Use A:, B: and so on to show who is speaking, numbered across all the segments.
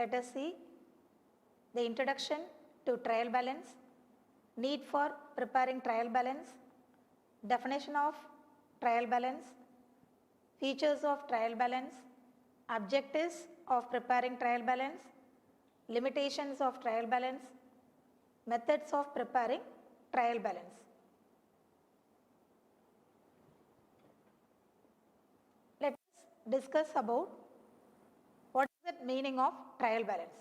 A: let us see the introduction to trial balance, need for preparing trial balance, definition of trial balance, features of trial balance, objectives of preparing trial balance, limitations of trial balance, methods of preparing trial balance. Let us discuss about what is the meaning of trial balance.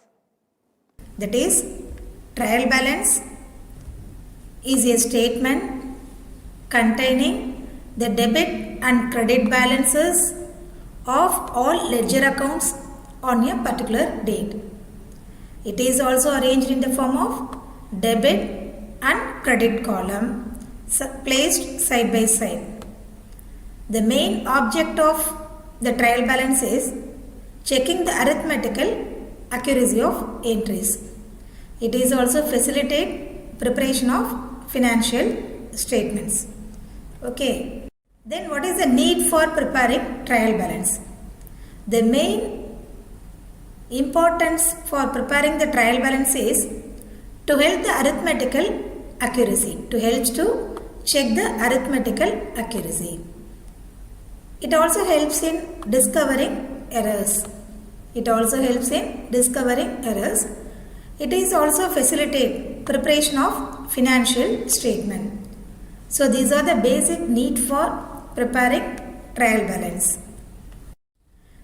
B: That is, trial balance is a statement containing the debit and credit balances of all ledger accounts on a particular date. It is also arranged in the form of debit and credit column placed side by side. The main object of the trial balance is checking the arithmetical accuracy of entries. It is also facilitate preparation of financial statements. Okay. Then what is the need for preparing trial balance? The main importance for preparing the trial balance is to help the arithmetical accuracy, to help to check the arithmetical accuracy. It also helps in discovering errors. It also helps in discovering errors. It is also facilitate preparation of financial statement. So these are the basic need for preparing trial balance.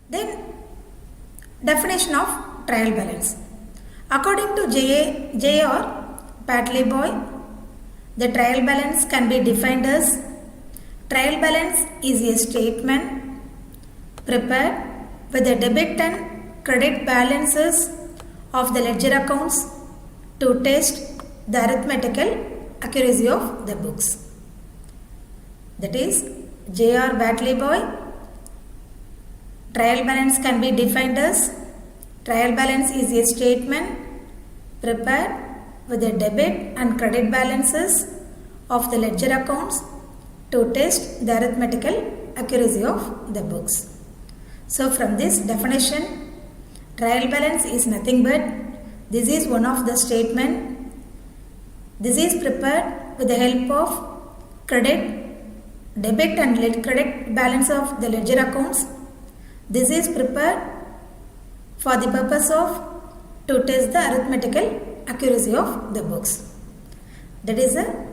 B: Then definition of trial balance. According to J.R. Batley-Boyd, the trial balance can be defined as trial balance is a statement prepared with the debit and credit balances of the ledger accounts to test the arithmetical accuracy of the books. That is, J.R. Batley-Boyd, trial balance can be defined as trial balance is a statement prepared with the debit and credit balances of the ledger accounts to test the arithmetical accuracy of the books. So from this definition, trial balance is nothing but this is one of the statement. This is prepared with the help of debit and credit balance of the ledger accounts. This is prepared for the purpose of to test the arithmetical accuracy of the books. That is the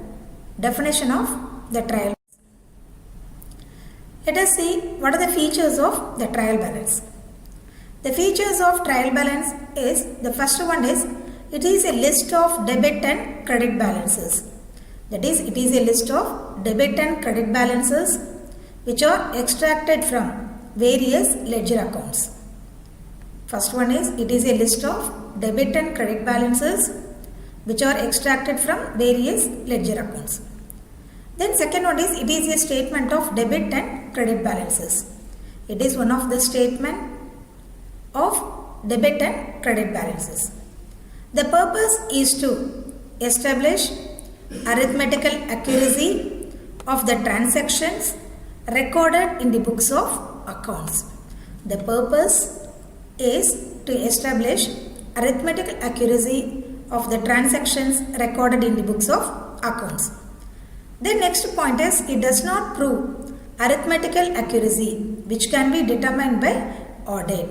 B: definition of the trial. Let us see what are the features of the trial balance. The features of trial balance is, the first one is, it is a list of debit and credit balances. That is, it is a list of debit and credit balances which are extracted from various ledger accounts. First one is, it is a list of debit and credit balances which are extracted from various ledger accounts. Then second one is, it is a statement of debit and credit balances. It is one of the statement of debit and credit balances. The purpose is to establish arithmetical accuracy of the transactions recorded in the books of accounts. The purpose is to establish arithmetical accuracy of the transactions recorded in the books of accounts. The next point is, it does not prove arithmetical accuracy which can be determined by audit.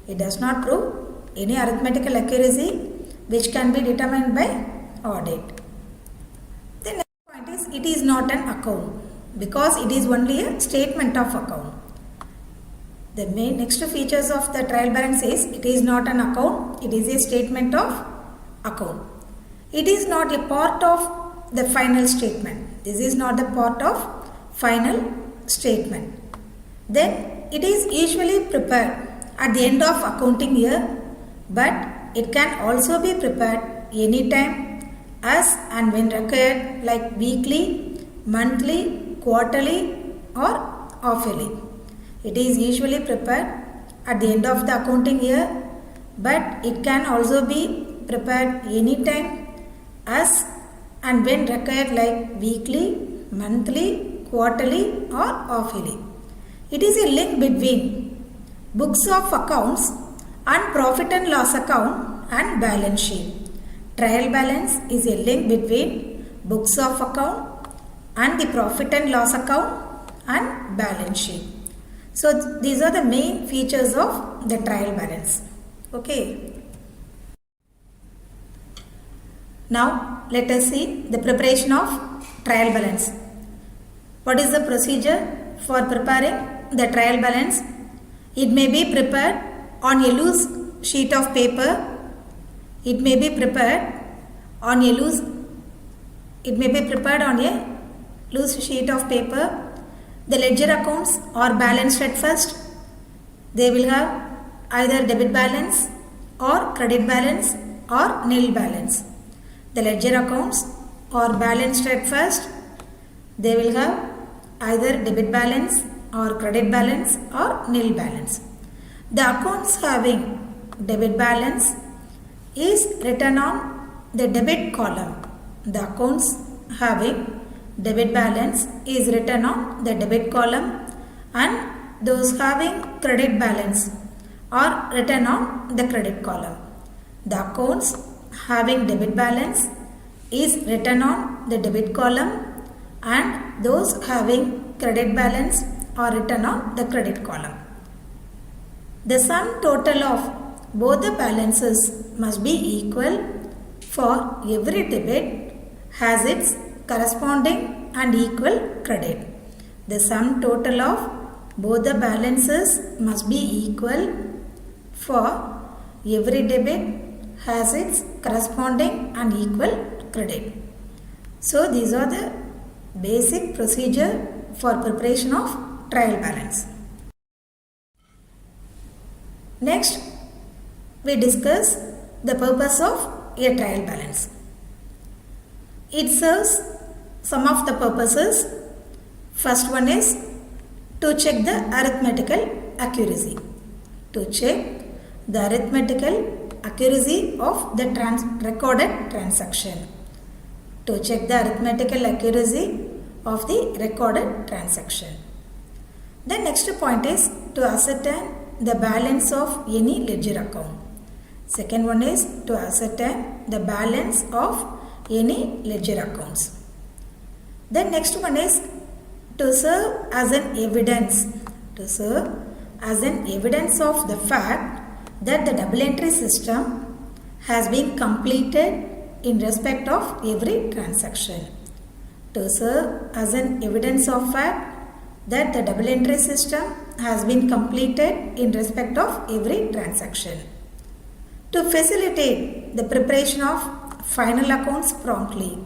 B: It does not prove any arithmetical accuracy which can be determined by audit. The next point is, it is not an account because it is only a statement of account. The main next features of the trial balance is, it is not an account, it is a statement of account. It is not a part of the final statement. This is not the part of final statement. Then it is usually prepared at the end of accounting year, but it can also be prepared anytime as and when required, like weekly, monthly, quarterly or half-yearly. It is usually prepared at the end of the accounting year, but it can also be prepared anytime as and when required, like weekly, monthly, quarterly or half-yearly. It is a link between books of accounts and profit and loss account and balance sheet. Trial balance is a link between books of account and the profit and loss account and balance sheet. So these are the main features of the trial balance. Okay. Now let us see the preparation of trial balance. What is the procedure for preparing the trial balance? It may be prepared on a loose sheet of paper. It may be prepared on a loose sheet of paper. The ledger accounts are balanced at first. They will have either debit balance or credit balance or nil balance. The ledger accounts are balanced at first. They will have either debit balance or credit balance or nil balance. The accounts having debit balance is written on the debit column. The accounts having debit balance is written on the debit column, and those having credit balance are written on the credit column. The accounts having debit balance is written on the debit column, and those having credit balance are written on the credit column. The sum total of both the balances must be equal for every debit has its corresponding and equal credit. The sum total of both the balances must be equal for every debit has its corresponding and equal credit. So these are the basic procedure for preparation of trial balance. Next, we discuss the purpose of a trial balance. It serves some of the purposes. First one is to check the arithmetical accuracy. To check the arithmetical accuracy of the recorded transaction. To check the arithmetical accuracy of the recorded transaction. The next point is to ascertain the balance of any ledger account. Second one is to ascertain the balance of any ledger accounts. The next one is to serve as an evidence. To serve as an evidence of the fact that the double entry system has been completed in respect of every transaction. To serve as an evidence of fact that the double entry system has been completed in respect of every transaction. To facilitate the preparation of final accounts promptly.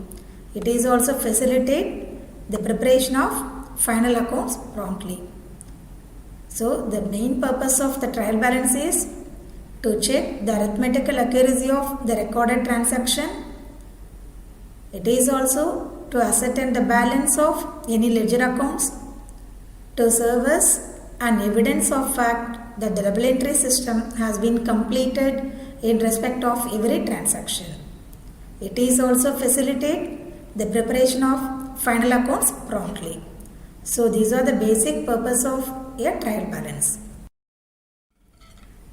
B: It is also facilitate the preparation of final accounts promptly. So the main purpose of the trial balance is to check the arithmetical accuracy of the recorded transaction. It is also to ascertain the balance of any ledger accounts, to serve as an evidence of fact that the double entry system has been completed in respect of every transaction. It is also facilitate the preparation of final accounts promptly. So these are the basic purpose of a trial balance.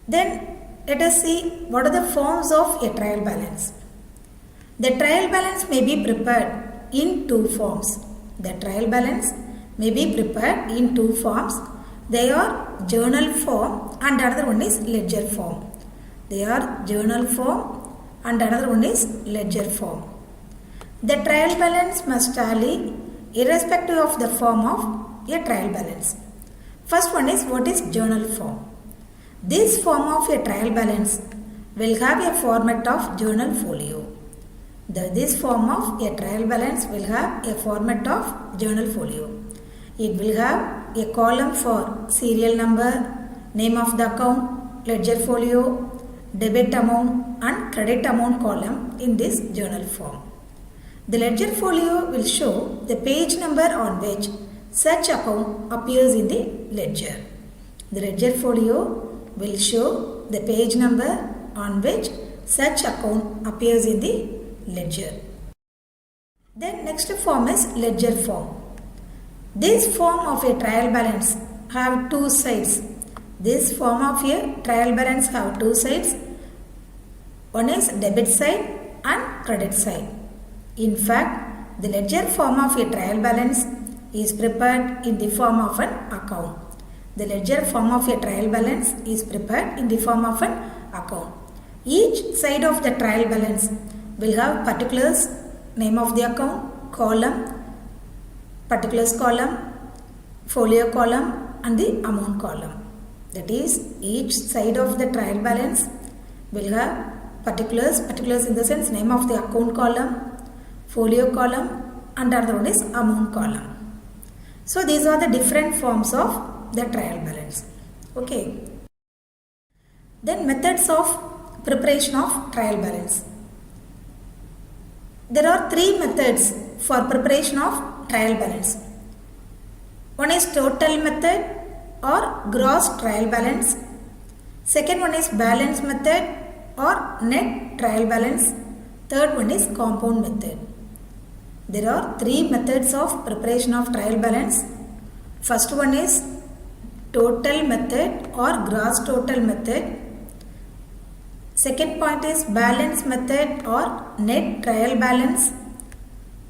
B: Then let us see what are the forms of a trial balance. The trial balance may be prepared in two forms. The trial balance may be prepared in two forms. They are journal form and another one is ledger form. They are journal form and another one is ledger form. The trial balance must tally irrespective of the form of a trial balance. First one is what is journal form. This form of a trial balance will have a format of journal folio. This form of a trial balance will have a format of journal folio. It will have a column for serial number, name of the account, ledger folio, debit amount and credit amount column in this journal form. The ledger folio will show the page number on which such account appears in the ledger. The ledger folio will show the page number on which such account appears in the ledger. Then next form is ledger form. This form of a trial balance have two sides. This form of a trial balance have two sides. One is debit side and credit side. In fact, the ledger form of a trial balance is prepared in the form of an account. The ledger form of a trial balance is prepared in the form of an account. Each side of the trial balance will have particulars, name of the account, column, particulars column, folio column and the amount column. That is, each side of the trial balance will have particulars in the sense name of the account column, folio column and another one is amount column. So these are the different forms of the trial balance. Okay. Then methods of preparation of trial balance. There are three methods for preparation of trial balance. One is total method or gross trial balance. Second one is balance method or net trial balance. Third one is compound method. There are three methods of preparation of trial balance. First one is total method or gross total method. Second point is balance method or net trial balance.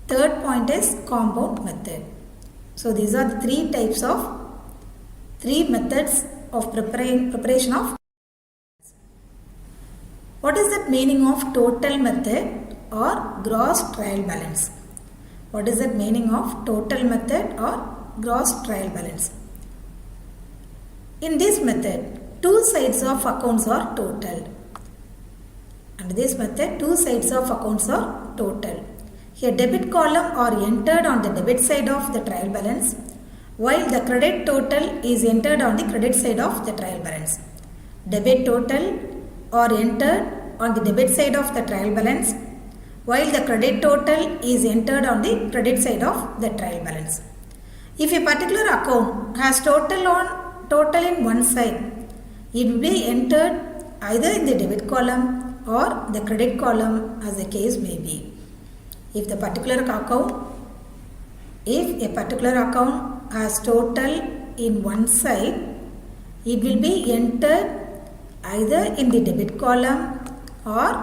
B: Third point is compound method. So these are the three methods of preparation of. What is the meaning of total method or gross trial balance? What is the meaning of total method or gross trial balance? In this method, two sides of accounts are totaled. Under this method, two sides of accounts are totaled. Here debit column are entered on the debit side of the trial balance, while the credit total is entered on the credit side of the trial balance. Debit total are entered on the debit side of the trial balance, while the credit total is entered on the credit side of the trial balance. If a particular account has total in one side, it will be entered either in the debit column or the credit column as the case may be. If a particular account has total in one side, it will be entered either in the debit column or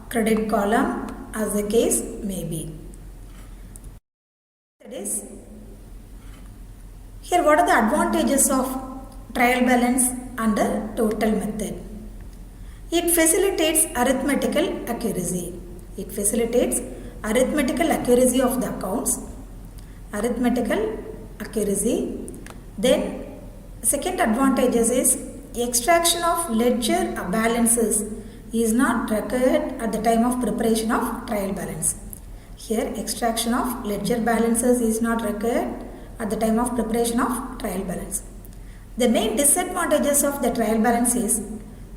B: credit column as the case may be. That is, here what are the advantages of trial balance under total method? It facilitates arithmetical accuracy. It facilitates arithmetical accuracy of the accounts. Arithmetical accuracy. Then second advantages is extraction of ledger balances is not required at the time of preparation of trial balance. Here extraction of ledger balances is not required at the time of preparation of trial balance. The main disadvantages of the trial balance is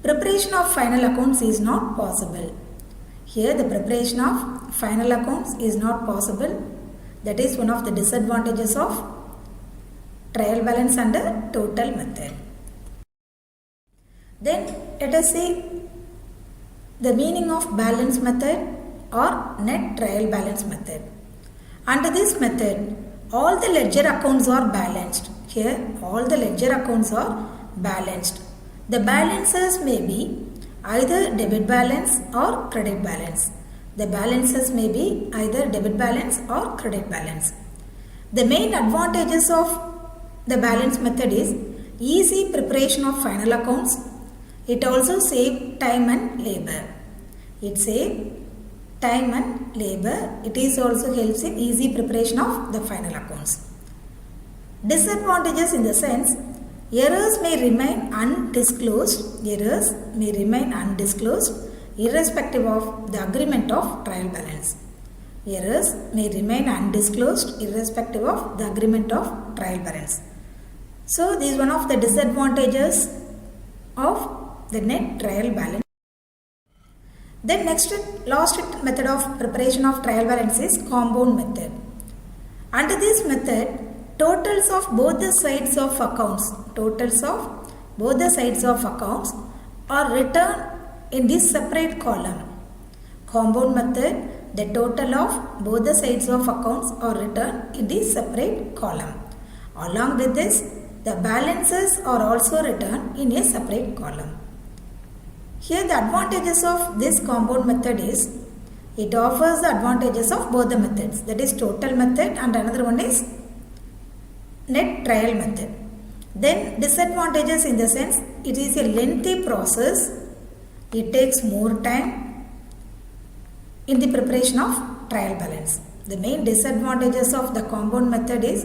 B: preparation of final accounts is not possible. Here the preparation of final accounts is not possible. That is one of the disadvantages of trial balance under total method. Then let us see the meaning of balance method or net trial balance method. Under this method, all the ledger accounts are balanced. Here all the ledger accounts are balanced. The balances may be either debit balance or credit balance. The balances may be either debit balance or credit balance. The main advantages of the balance method is easy preparation of final accounts. It also saves time and labor. It saves time and labor. It is also helps in easy preparation of the final accounts. Disadvantages in the sense, errors may remain undisclosed. Errors may remain undisclosed irrespective of the agreement of trial balance. Errors may remain undisclosed irrespective of the agreement of trial balance. So this is one of the disadvantages of the net trial balance. Then next, last method of preparation of trial balance is compound method. Under this method, totals of both the sides of accounts are written in this separate column. Compound method, the total of both the sides of accounts are written in this separate column. Along with this, the balances are also written in a separate column. Here the advantages of this compound method is it offers the advantages of both the methods, that is total method and another one is net trial method. Then disadvantages in the sense it is a lengthy process, it takes more time in the preparation of trial balance. The main disadvantages of the compound method is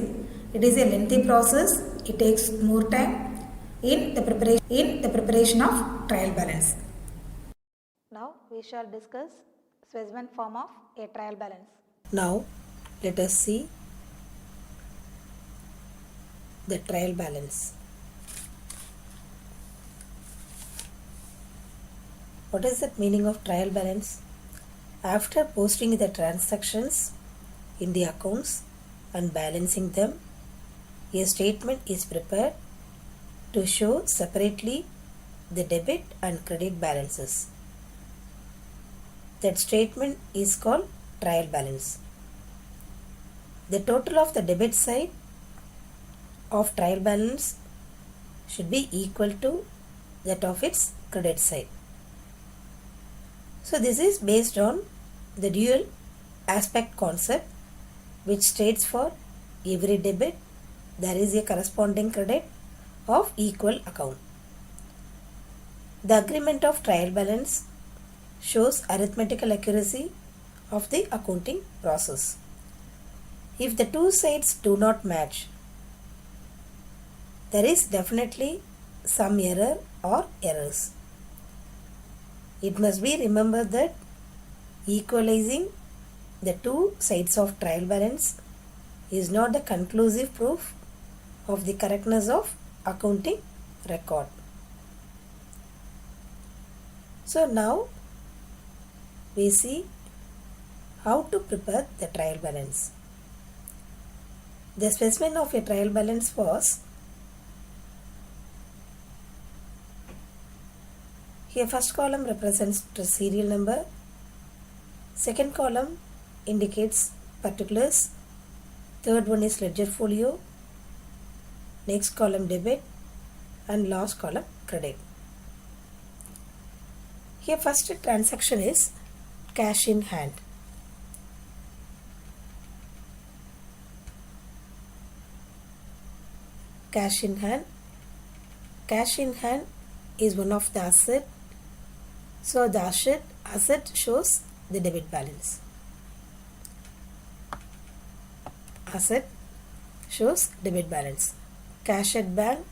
B: it is a lengthy process, it takes more time in the preparation of trial balance.
A: Now we shall discuss specimen form of a trial balance.
B: Now let us see the trial balance. What is the meaning of trial balance? After posting the transactions in the accounts and balancing them, a statement is prepared to show separately the debit and credit balances. That statement is called trial balance. The total of the debit side of trial balance should be equal to that of its credit side. So this is based on the dual aspect concept, which states for every debit there is a corresponding credit of equal account. The agreement of trial balance shows arithmetical accuracy of the accounting process. If the two sides do not match, there is definitely some error or errors. It must be remembered that equalizing the two sides of trial balance is not the conclusive proof of the correctness of accounting record. So now we see how to prepare the trial balance. The specimen of a trial balance was here. First column represents the serial number, second column indicates particulars, third one is ledger folio, next column debit and last column credit. Here first transaction is cash in hand. Cash in hand. Cash in hand is one of the asset. So the asset shows the debit balance. Asset shows debit balance. Cash at bank,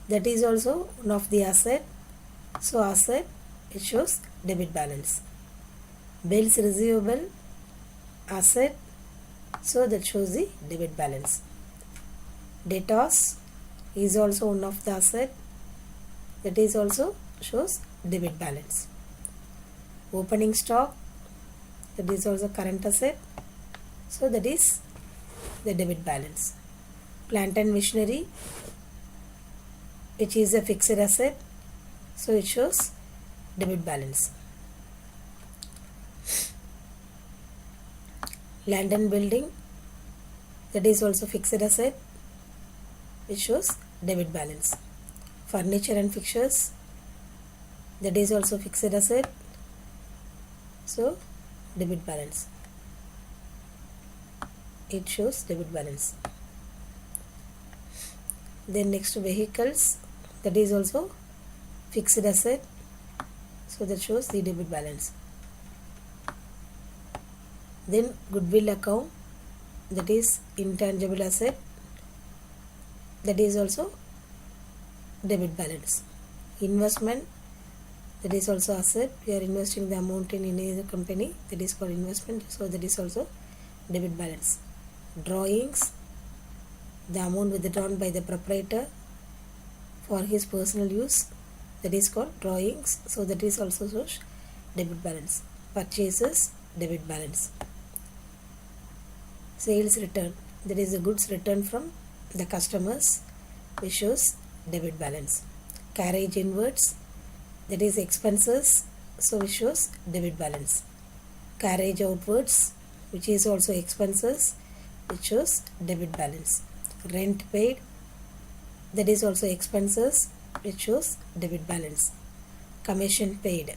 B: that is also one of the asset. So asset, it shows debit balance. Bills receivable, asset, so that shows the debit balance. Debtors is also one of the asset, that is also shows debit balance. Opening stock, that is also current asset, so that is the debit balance. Plant and machinery, which is a fixed asset, so it shows debit balance. Land and building, that is also fixed asset, which shows debit balance. Furniture and fixtures, that is also fixed asset, so debit balance. It shows debit balance. Then next vehicles, that is also fixed asset, so that shows the debit balance. Then goodwill account, that is intangible asset, that is also debit balance. Investment, that is also asset, we are investing the amount in any other company, that is called investment, so that is also debit balance. Drawings, the amount withdrawn by the proprietor for his personal use, that is called drawings, so that is also shows debit balance. Purchases, debit balance. Sales return, that is the goods returned from the customers, which shows debit balance. Carriage inwards, that is expenses, so which shows debit balance. Carriage outwards, which is also expenses, which shows debit balance. Rent paid, that is also expenses, which shows debit balance. Commission paid,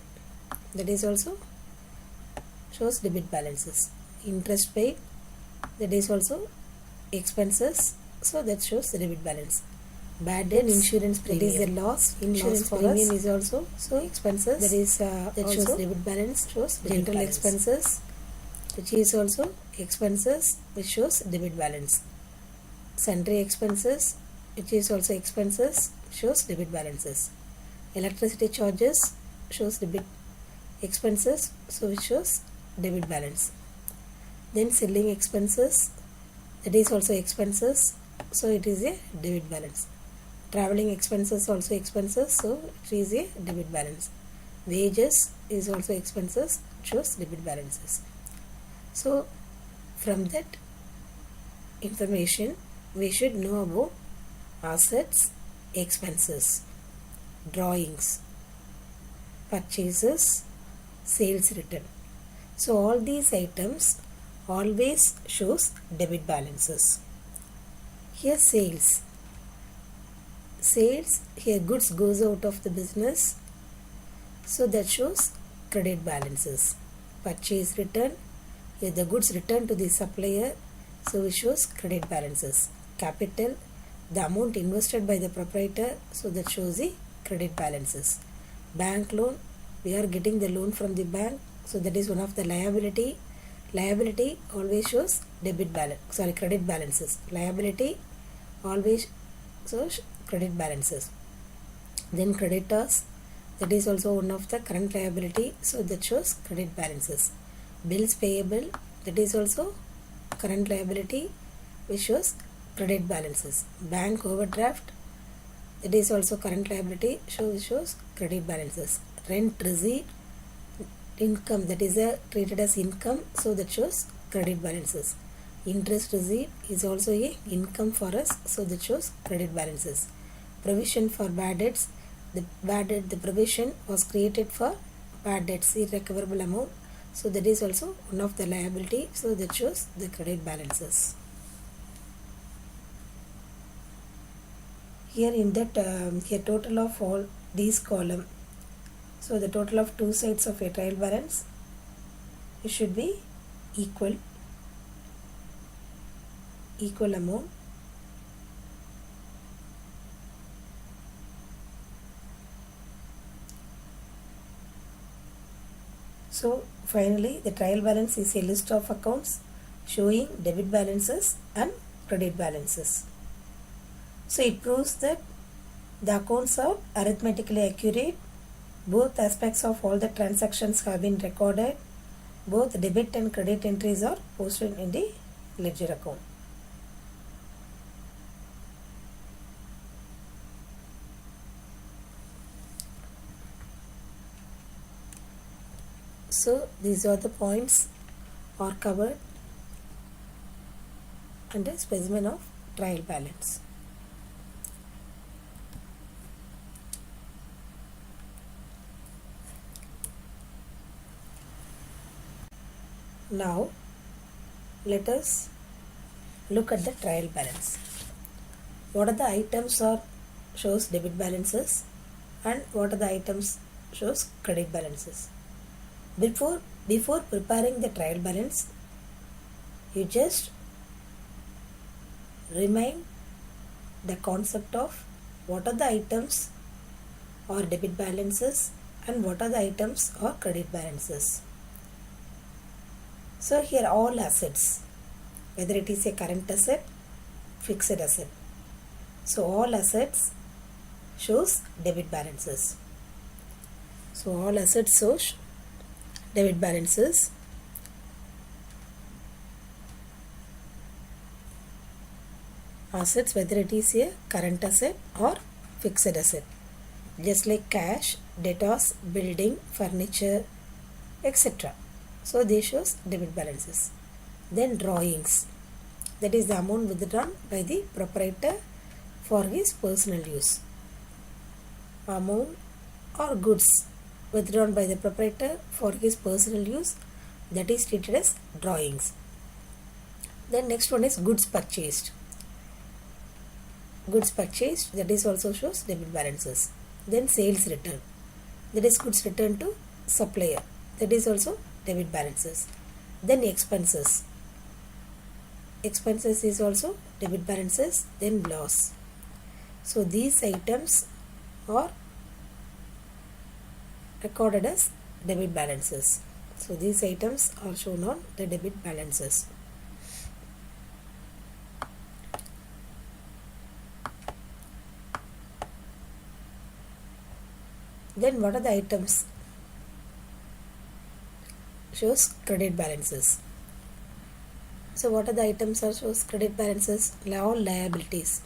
B: that is also shows debit balances. Interest paid, that is also expenses, so that shows the debit balance. Bad debt, insurance premium, that is the loss. Insurance premium is also so expenses, that is that also shows debit balance. Shows general expenses, which is also expenses, which shows debit balance. Sundry expenses, which is also expenses, shows debit balances. Electricity charges shows debit expenses, so which shows debit balance. Then selling expenses, that is also expenses, so it is a debit balance. Traveling expenses also expenses, so it is a debit balance. Wages is also expenses, shows debit balances. So from that information we should know about assets, expenses, drawings, purchases, sales return. So all these items always shows debit balances. Here sales, here goods goes out of the business, so that shows credit balances. Purchase return, here the goods return to the supplier, so it shows credit balances. Capital, the amount invested by the proprietor, so that shows the credit balances. Bank loan, we are getting the loan from the bank, so that is one of the liability. Liability always shows credit balances. Liability always shows credit balances. Then creditors, that is also one of the current liability, so that shows credit balances. Bills payable, that is also current liability, which shows credit balances. Bank overdraft, that is also current liability, shows credit balances. Rent receipt, income, that is treated as income, so that shows credit balances. Interest receipt is also a income for us, so that shows credit balances. Provision for bad debts, the provision was created for bad debts, irrecoverable amount, so that is also one of the liability, so that shows the credit balances. Here in that here total of all these column, so the total of two sides of a trial balance, it should be equal amount. So finally the trial balance is a list of accounts showing debit balances and credit balances. So it proves that the accounts are arithmetically accurate. Both aspects of all the transactions have been recorded. Both debit and credit entries are posted in the ledger account. So these are the points are covered under specimen of trial balance. Now let us look at the trial balance. What are the items are shows debit balances and what are the items shows credit balances? Before preparing the trial balance, you just remind the concept of what are the items or debit balances and what are the items or credit balances. So here all assets, whether it is a current asset, fixed asset. So all assets shows debit balances. So all assets shows debit balances. Assets, whether it is a current asset or fixed asset, just like cash, debtors, building, furniture, etc. So this shows debit balances. Then drawings, that is the amount withdrawn by the proprietor for his personal use. Amount or goods withdrawn by the proprietor for his personal use, that is treated as drawings. Then next one is goods purchased. goods purchased, that is also shows debit balances. Then sales return, that is goods returned to supplier, that is also debit balances. Then expenses is also debit balances. Then loss. So these items are recorded as debit balances. So these items are shown on the debit balances. Then what are the items? Shows credit balances. So what are the items that shows credit balances? All liabilities.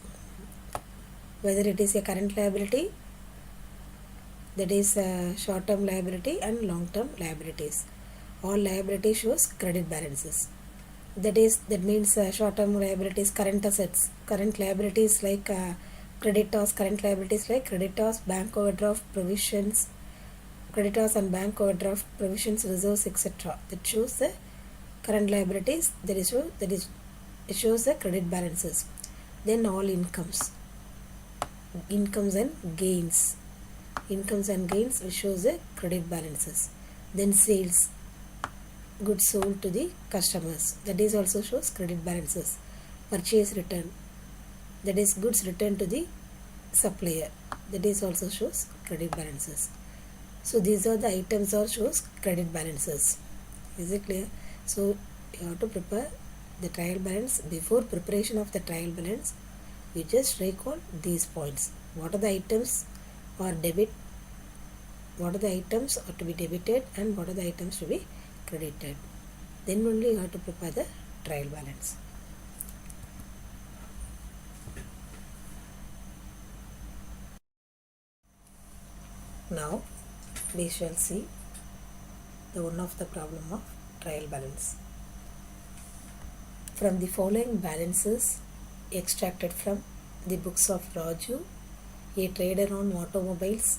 B: Whether it is a current liability, that is a short-term liability, and long-term liabilities. All liability shows credit balances. That means short-term liabilities, current assets, current liabilities like creditors, current liabilities like creditors, bank overdraft provisions, creditors and bank overdraft provisions, reserves, etc. That shows the current liabilities. It shows the credit balances. Then all incomes and gains. Incomes and gains which shows the credit balances. Then sales, goods sold to the customers, that is also shows credit balances. Purchase return, that is goods returned to the supplier, that is also shows credit balances. So these are the items or shows credit balances. Is it clear? So you have to prepare the trial balance. Before preparation of the trial balance, you just recall these points. What are the items or debit? What are the items are to be debited and what are the items to be credited? Then only you have to prepare the trial balance. Now we shall see the one of the problem of trial balance. From the following balances extracted from the books of Raju, a trader on automobiles,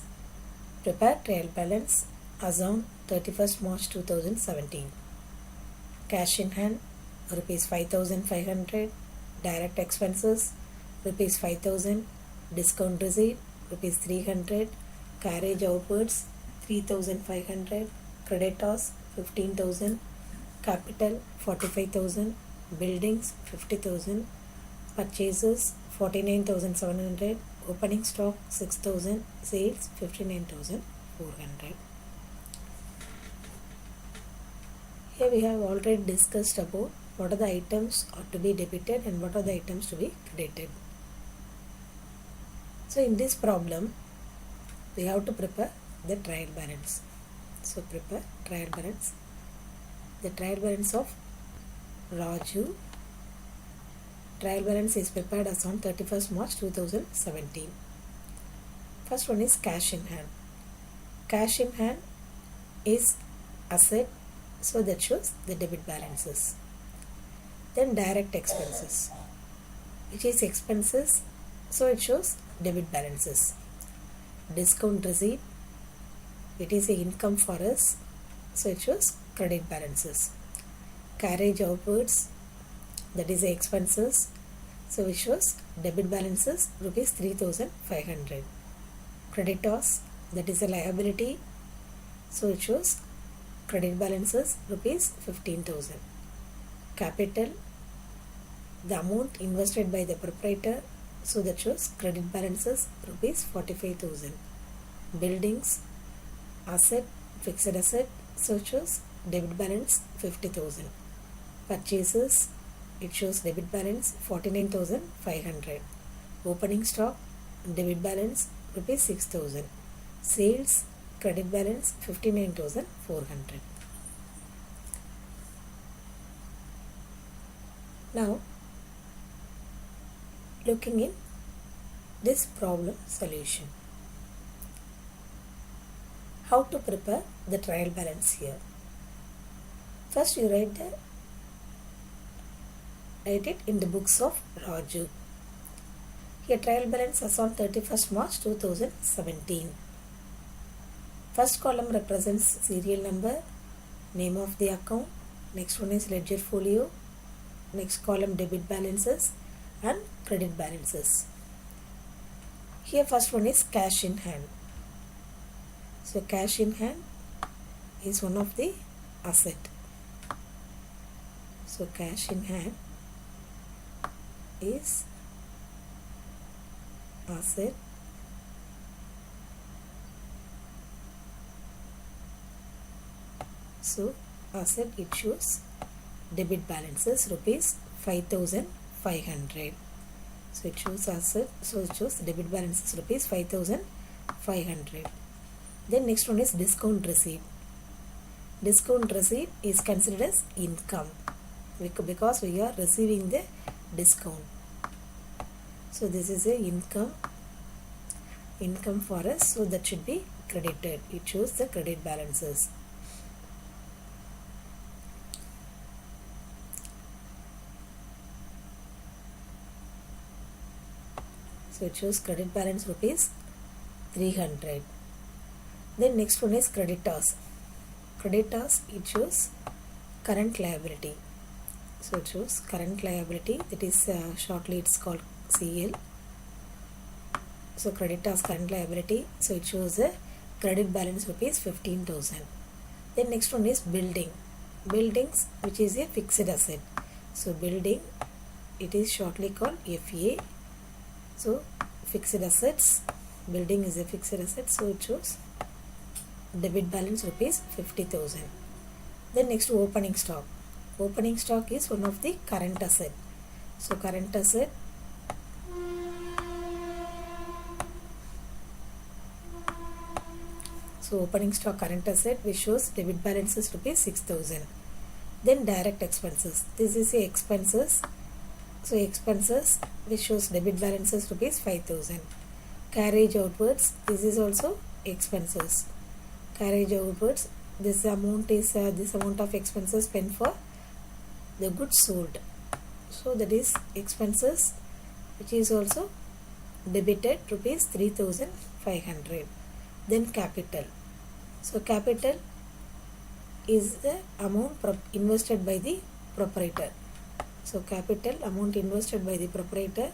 B: prepare trial balance as on 31st March 2017. Cash in hand rupees 5,500, direct expenses rupees 5,000, discount receipt rupees 300, carriage outwards 3,500, creditors 15,000, capital 45,000, buildings 50,000, purchases 49,700, opening stock 6,000, sales 59,400. Here we have already discussed about what are the items are to be debited and what are the items to be credited. So in this problem, we have to prepare the trial balance. So prepare trial balance. The trial balance of Raju. Trial balance is prepared as on 31st March 2017. First one is cash in hand. Cash in hand is asset, so that shows the debit balances. Then direct expenses, which is expenses, so it shows debit balances. Discount receipt, it is a income for us, so it shows credit balances. Carriage outwards, that is the expenses, so it shows debit balances rupees 3,500. Creditors, that is a liability, so it shows credit balances rupees 15,000. Capital, the amount invested by the proprietor, so that shows credit balances rupees 45,000. Buildings, asset, fixed asset, so it shows debit balance 50,000. Purchases, it shows debit balance 49,500. Opening stock, debit balance rupees 6,000. Sales, credit balance 59,400. Now, looking in this problem solution. How to prepare the trial balance here? First you write it in the books of Raju. Here trial balance as on 31st March 2017. First column represents serial number, name of the account, next one is ledger folio, next column debit balances and credit balances. Here first one is cash in hand. So cash in hand is one of the asset. So cash in hand is asset. So asset, it shows debit balances rupees 5,500. So it shows asset, so it shows debit balances rupees 5,500. Then next one is discount receipt. Discount receipt is considered as income because we are receiving the discount. So this is a income for us, so that should be credited. It shows the credit balances. So it shows credit balance rupees 300. Then next one is creditors. Creditors, it shows current liability. So it shows current liability, that is shortly it's called CL. So creditors current liability, so it shows a credit balance rupees 15,000. Then next one is building. Buildings, which is a fixed asset. So building, it is shortly called FA. So fixed assets, building is a fixed asset, so it shows debit balance rupees 50,000. Then next, opening stock. Opening stock is one of the current asset. So current asset, so opening stock current asset, which shows debit balance is rupees 6,000. Then direct expenses. This is the expenses. So expenses, which shows debit balances rupees 5,000. Carriage outwards, this is also expenses. Carriage outwards, this amount is this amount of expenses spent for the goods sold. So that is expenses, which is also debited rupees 3,500. Then capital. So capital is the amount invested by the proprietor. So capital, amount invested by the proprietor.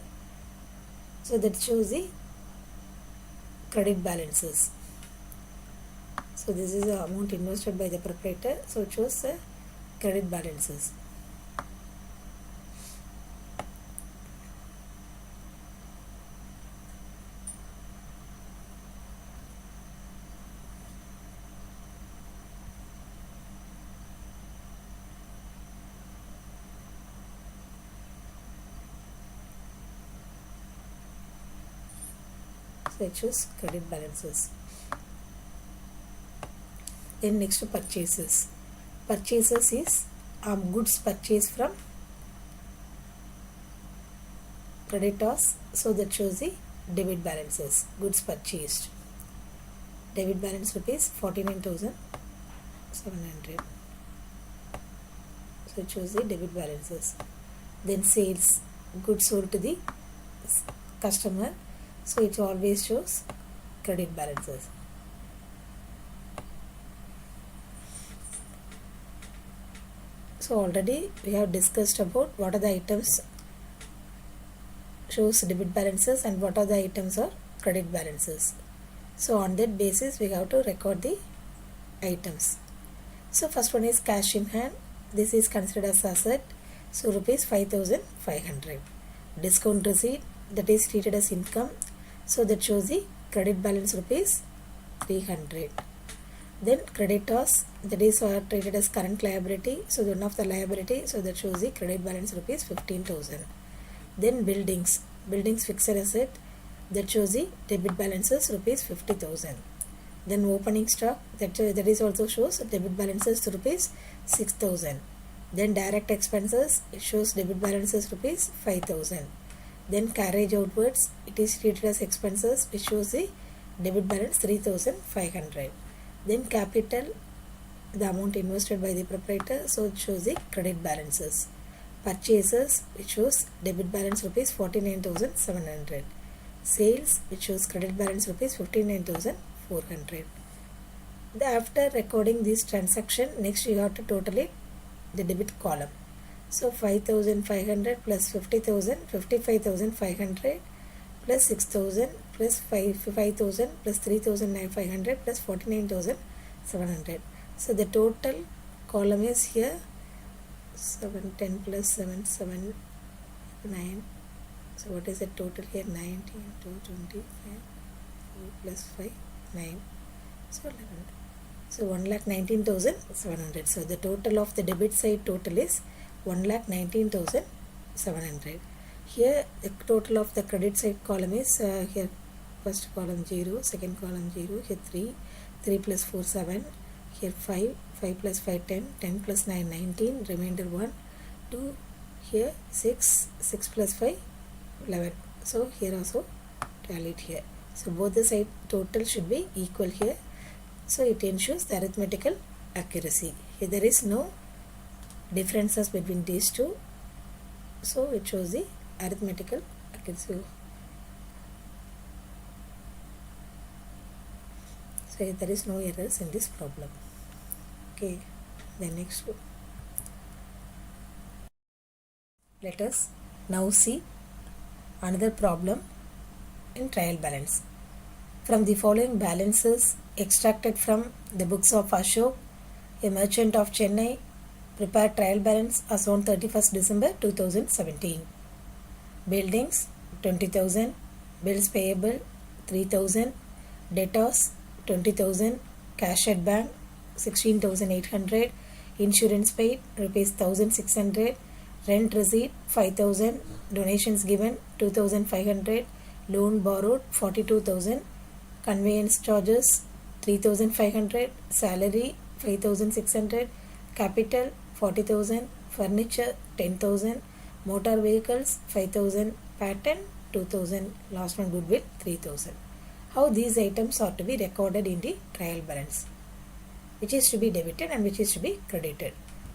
B: So that shows the credit balances. So this is the amount invested by the proprietor. So it shows the credit balances. So it shows credit balances. Then next to purchases. Purchases is goods purchased from creditors. So that shows the debit balances. Goods purchased. Debit balance rupees 49,700. So it shows the debit balances. Then sales. Goods sold to the customer. So it always shows credit balances. So already we have discussed about what are the items shows debit balances and what are the items are credit balances. So on that basis we have to record the items. So first one is cash in hand. This is considered as asset. So rupees 5,500. Discount receipt, that is treated as income. So that shows the credit balance rupees 300. Then creditors, that is treated as current liability. So one of the liability, so that shows the credit balance rupees 15,000. Then buildings, buildings fixed asset, that shows the debit balances rupees 50,000. Then opening stock, that is also shows debit balances rupees 6,000. Then direct expenses, it shows debit balances rupees 5,000. Then carriage outwards, it is treated as expenses, which shows the debit balance 3,500. Then capital, the amount invested by the proprietor, so it shows the credit balances. Purchases, which shows debit balance rupees 49,700. Sales, which shows credit balance rupees 59,400. After recording this transaction, next you have to total it, the debit column. So 5,500 plus 50,000, 55,500 plus 6,000 plus 5,000 plus 3,500 plus 49,700. So the total column is here 7, 10 plus 7, 7, 9. So what is the total here? 19, 2, 25, 4 plus 5, 9. So 11. So 1,19,700. So the total of the debit side total is 1,19,700. Here the total of the credit side column is here first column 0, second column 0, here 3, 3 plus 4, 7, here 5, 5 plus 5, 10, 10 plus 9, 19, remainder 1, 2, here 6, 6 plus 5, 11. So here also tally it here. So both the side total should be equal here. So it ensures the arithmetical accuracy. Here there is no differences between these two. So it shows the arithmetical accuracy. So there is no errors in this problem. Okay, the next one. Let us now see another problem in trial balance. From the following balances extracted from the books of Ashok, a merchant of Chennai, prepared trial balance as on 31st December 2017. Buildings 20,000, bills payable 3,000, debtors 20,000, cash at bank 16,800, insurance paid rupees 1,600, rent receipt 5,000, donations given 2,500, loan borrowed 42,000, conveyance charges 3,500, salary 5,600, capital 40,000, furniture 10,000, motor vehicles 5,000, patent 2,000, last one goodwill 3,000. How these items are to be recorded in the trial balance, which is to be debited and which is to be credited.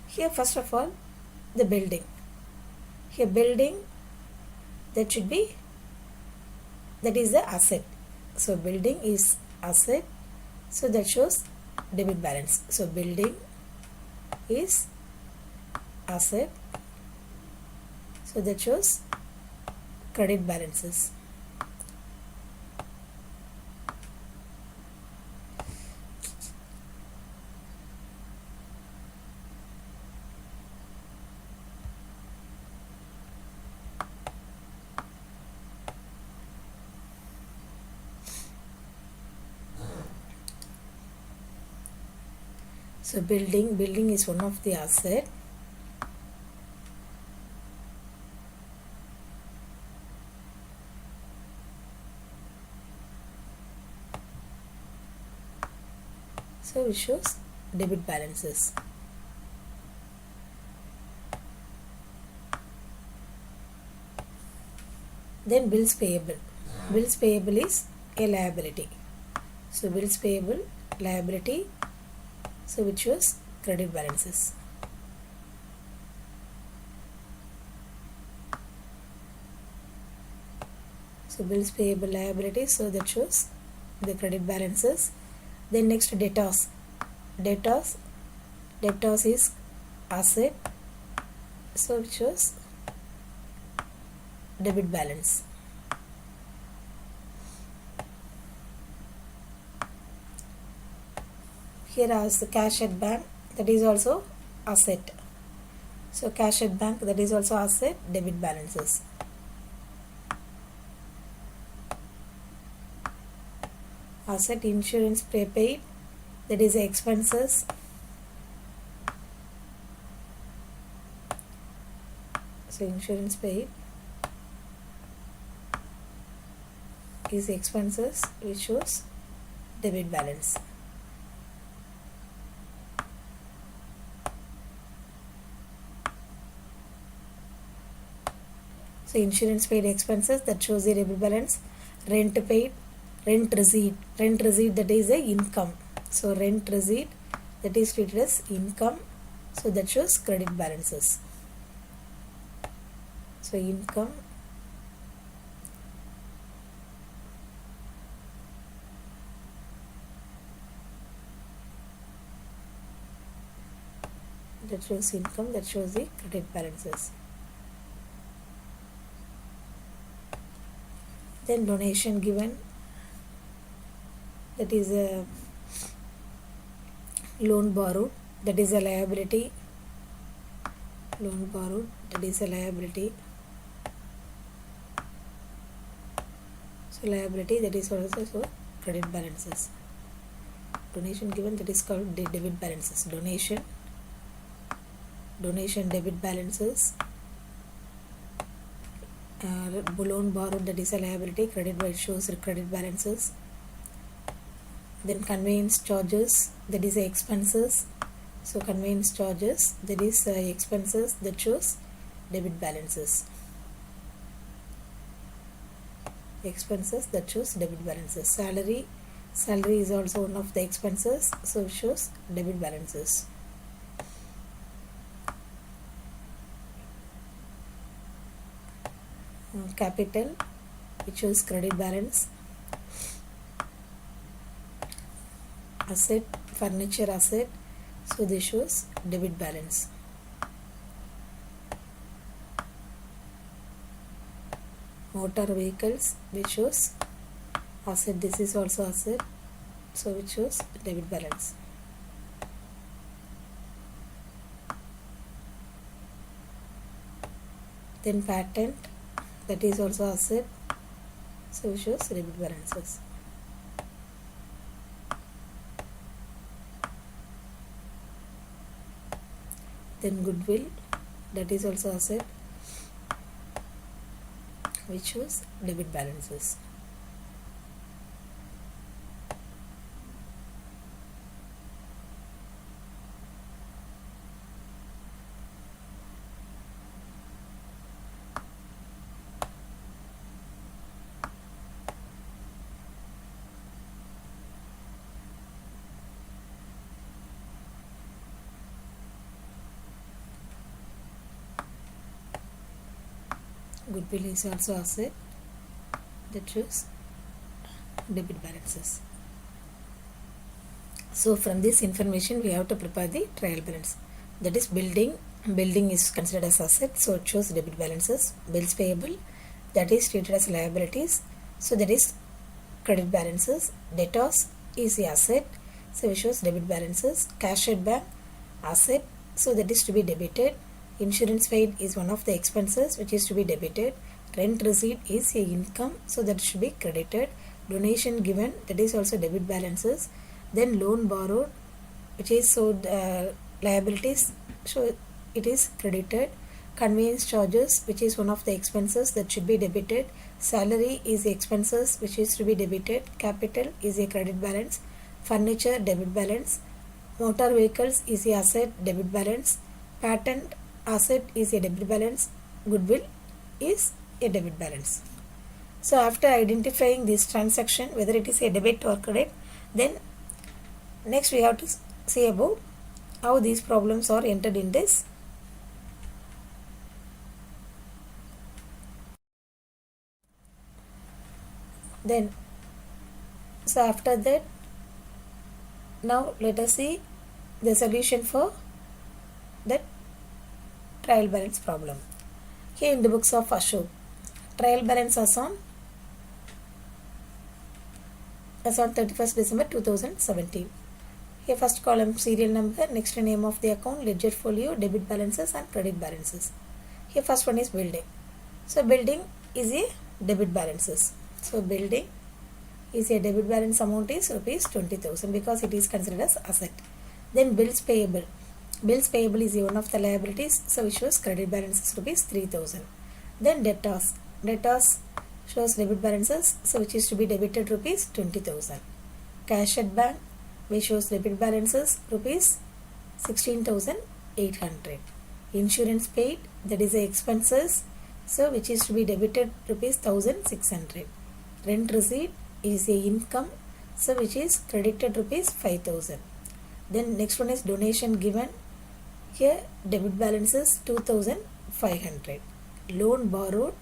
B: Here first of all the building. Here building, that should be, that is the asset. So building is asset, so that shows debit balance. So building is asset, so that shows credit balances. So building is one of the asset. So it shows debit balances. Then bills payable. Bills payable is a liability. So bills payable, liability, so which shows credit balances. So bills payable, liability, so that shows the credit balances. Then next debtors. Debtors is asset, so it shows debit balance. Here is the cash at bank, that is also asset. So cash at bank, that is also asset, debit balances. Asset, insurance prepaid, that is expenses. So insurance paid is expenses, which shows debit balance. So insurance paid expenses, that shows the debit balance. Rent paid, rent receipt, that is a income. So rent receipt, that is treated as income, so that shows credit balances. So income, that shows income, that shows the credit balances. Then donation given, that is a loan borrowed, that is a liability. Loan borrowed, that is a liability. So liability, that is also so credit balances. Donation given, that is called debit balances. Donation debit balances. Loan borrowed, that is a liability. Credit shows credit balances. Then conveyance charges, that is expenses. So conveyance charges, that is expenses, that shows debit balances. Expenses, that shows debit balances. Salary is also one of the expenses, so it shows debit balances. Capital, it shows credit balance. Asset, furniture asset, so this shows debit balance. Motor vehicles, which shows asset, this is also asset, so which shows debit balance. Then patent, that is also asset, so it shows debit balances. Then goodwill, that is also asset, which shows debit balances. Goodwill is also asset, that shows debit balances. So from this information we have to prepare the trial balance. That is building is considered as asset, so it shows debit balances. Bills payable, that is treated as liabilities, so that is credit balances. Debtors is the asset, so it shows debit balances. Cash at bank, asset, so that is to be debited. Insurance paid is one of the expenses which is to be debited. Rent receipt is a income, so that should be credited. Donation given, that is also debit balances. Then loan borrowed, which is so liabilities, so it is credited. Conveyance charges, which is one of the expenses that should be debited. Salary is the expenses which is to be debited. Capital is a credit balance. Furniture, debit balance. Motor vehicles is the asset, debit balance. Patent, asset is a debit balance. Goodwill is a debit balance. So after identifying this transaction, whether it is a debit or credit, then next we have to see about how these problems are entered in this. Then, so after that, now let us see the solution for that trial balance problem. Here in the books of Ashok, trial balance was on 31st December 2017. Here first column serial number, next name of the account, ledger folio, debit balances and credit balances. Here first one is building. So building is a debit balances. So building is a debit balance amount is rupees 20,000 because it is considered as asset. Then bills payable. Bills payable is one of the liabilities, so it shows credit balances rupees 3,000. Then debtors. Debtors shows debit balances, so which is to be debited rupees 20,000. Cash at bank, which shows debit balances rupees 16,800. Insurance paid, that is the expenses, so which is to be debited rupees 1,600. Rent receipt is a income, so which is credited rupees 5,000. Then next one is donation given. Here debit balances 2,500. Loan borrowed,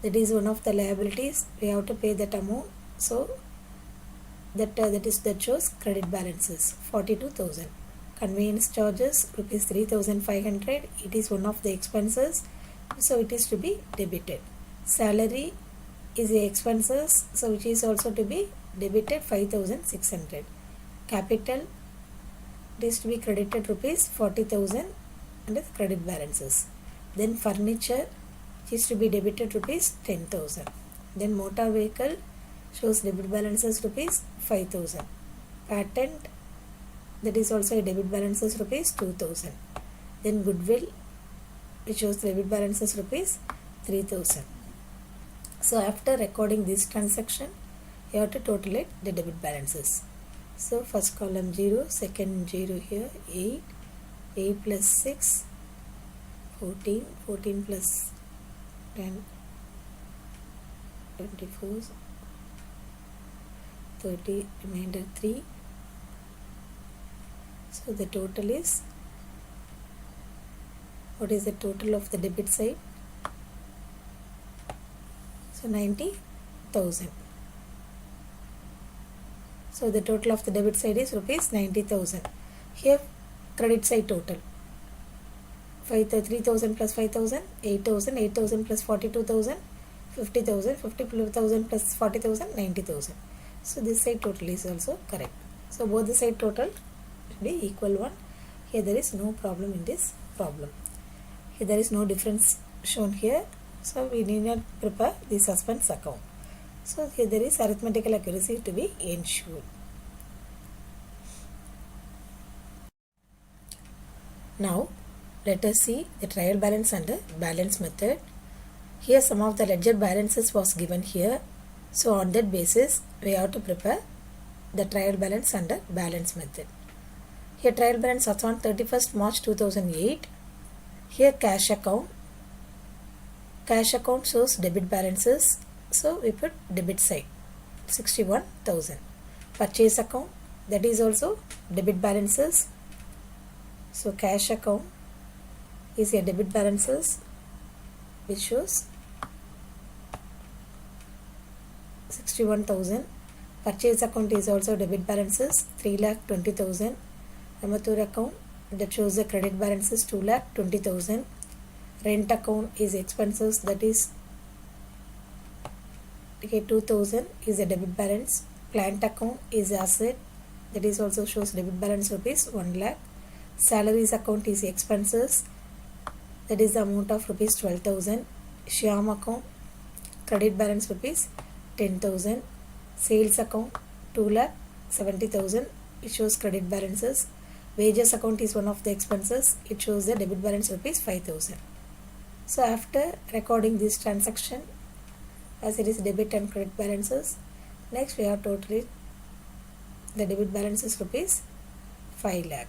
B: that is one of the liabilities, we have to pay that amount, so that shows credit balances 42,000. Conveyance charges rupees 3,500, it is one of the expenses, so it is to be debited. Salary is the expenses, so which is also to be debited 5,600. Capital, it is to be credited rupees 40,000 under the credit balances. Then furniture, it is to be debited rupees 10,000. Then motor vehicle shows debit balances rupees 5,000. Patent, that is also a debit balances rupees 2,000. Then goodwill, which shows debit balances rupees 3,000. So after recording this transaction, you have to total it the debit balances. So first column 0, second 0 here, 8, 8 plus 6, 14, 14 plus 10, 24, 30, remainder 3. So the total is, what is the total of the debit side? So 90,000. So the total of the debit side is rupees 90,000. Here credit side total, 3,000 plus 5,000, 8,000, 8,000 plus 42,000, 50,000, 50,000 plus 40,000, 90,000. So this side total is also correct. So both the side total should be equal one. Here there is no problem in this problem. Here there is no difference shown here. So we need not prepare the suspense account. So here there is arithmetical accuracy to be ensured. Now let us see the trial balance under balance method. Here some of the ledger balances was given here. So on that basis we have to prepare the trial balance under balance method. Here trial balance was on 31st March 2008. Here cash account. Cash account shows debit balances. So we put debit side 61,000. Purchase account, that is also debit balances. So cash account is a debit balances which shows 61,000. Purchase account is also debit balances 3,20,000. Amateur account, that shows the credit balances 2,20,000. Rent account is expenses, that is 2,000 is a debit balance. Plant account is asset, that is also shows debit balance rupees 1 lakh. Salaries account is expenses, that is the amount of rupees 12,000. Shyam account, credit balance rupees 10,000. Sales account 2,70,000, it shows credit balances. Wages account is one of the expenses, it shows the debit balance rupees 5,000. So after recording this transaction, as it is debit and credit balances, next we have totally the debit balances rupees 5 lakh.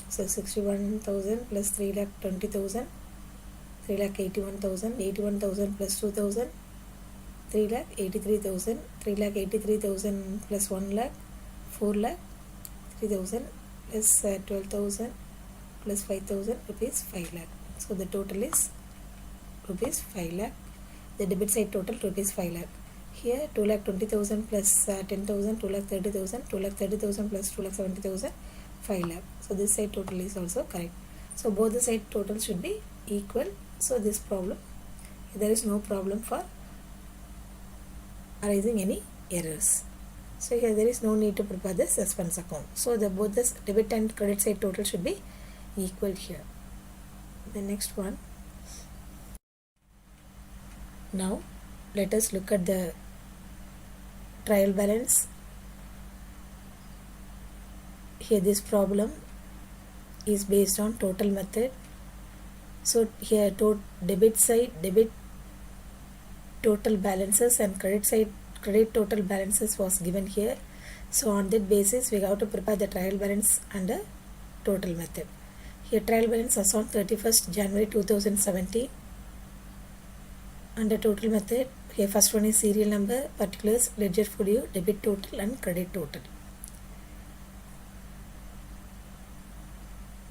B: So 61,000 plus 3,20,000, 3,81,000, 81,000 plus 2,000, 3,83,000, 3,83,000 plus 1 lakh, 4 lakh, 3,000 plus 12,000 plus 5,000, rupees 5 lakh. So the total is rupees 5 lakh. The debit side total rupees 5 lakh. Here 2,20,000 plus 10,000, 2,30,000, 2,30,000 plus 2,70,000, 5 lakh. So this side total is also correct. So both the side total should be equal. So this problem, there is no problem for arising any errors. So here there is no need to prepare the suspense account. So the both the debit and credit side total should be equal here. The next one. Now let us look at the trial balance. Here this problem is based on total method. So here debit side debit total balances and credit side credit total balances was given here. So on that basis we have to prepare the trial balance under total method. Here trial balance was on 31st January 2017. Under total method, here first one is serial number, particulars, ledger folio, debit total and credit total.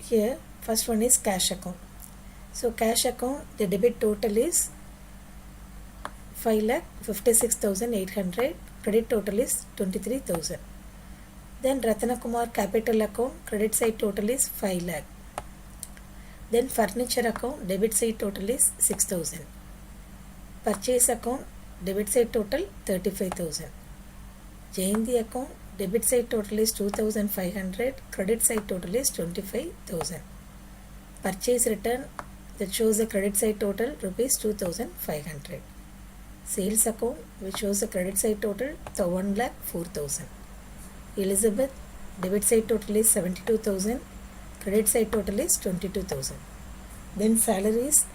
B: Here first one is cash account. So cash account, the debit total is 5,56,800, credit total is 23,000. Then Ratana Kumar capital account, credit side total is 5 lakh. Then furniture account, debit side total is 6,000. Purchase account, debit side total 35,000. Jayanti account, debit side total is 2500, credit side total is 25,000. Purchase return that shows the credit side total rupees 2500. Sales account which shows the credit side total 1,04,000. Elizabeth, debit side total is 72,000, credit side total is 22,000. Then salaries,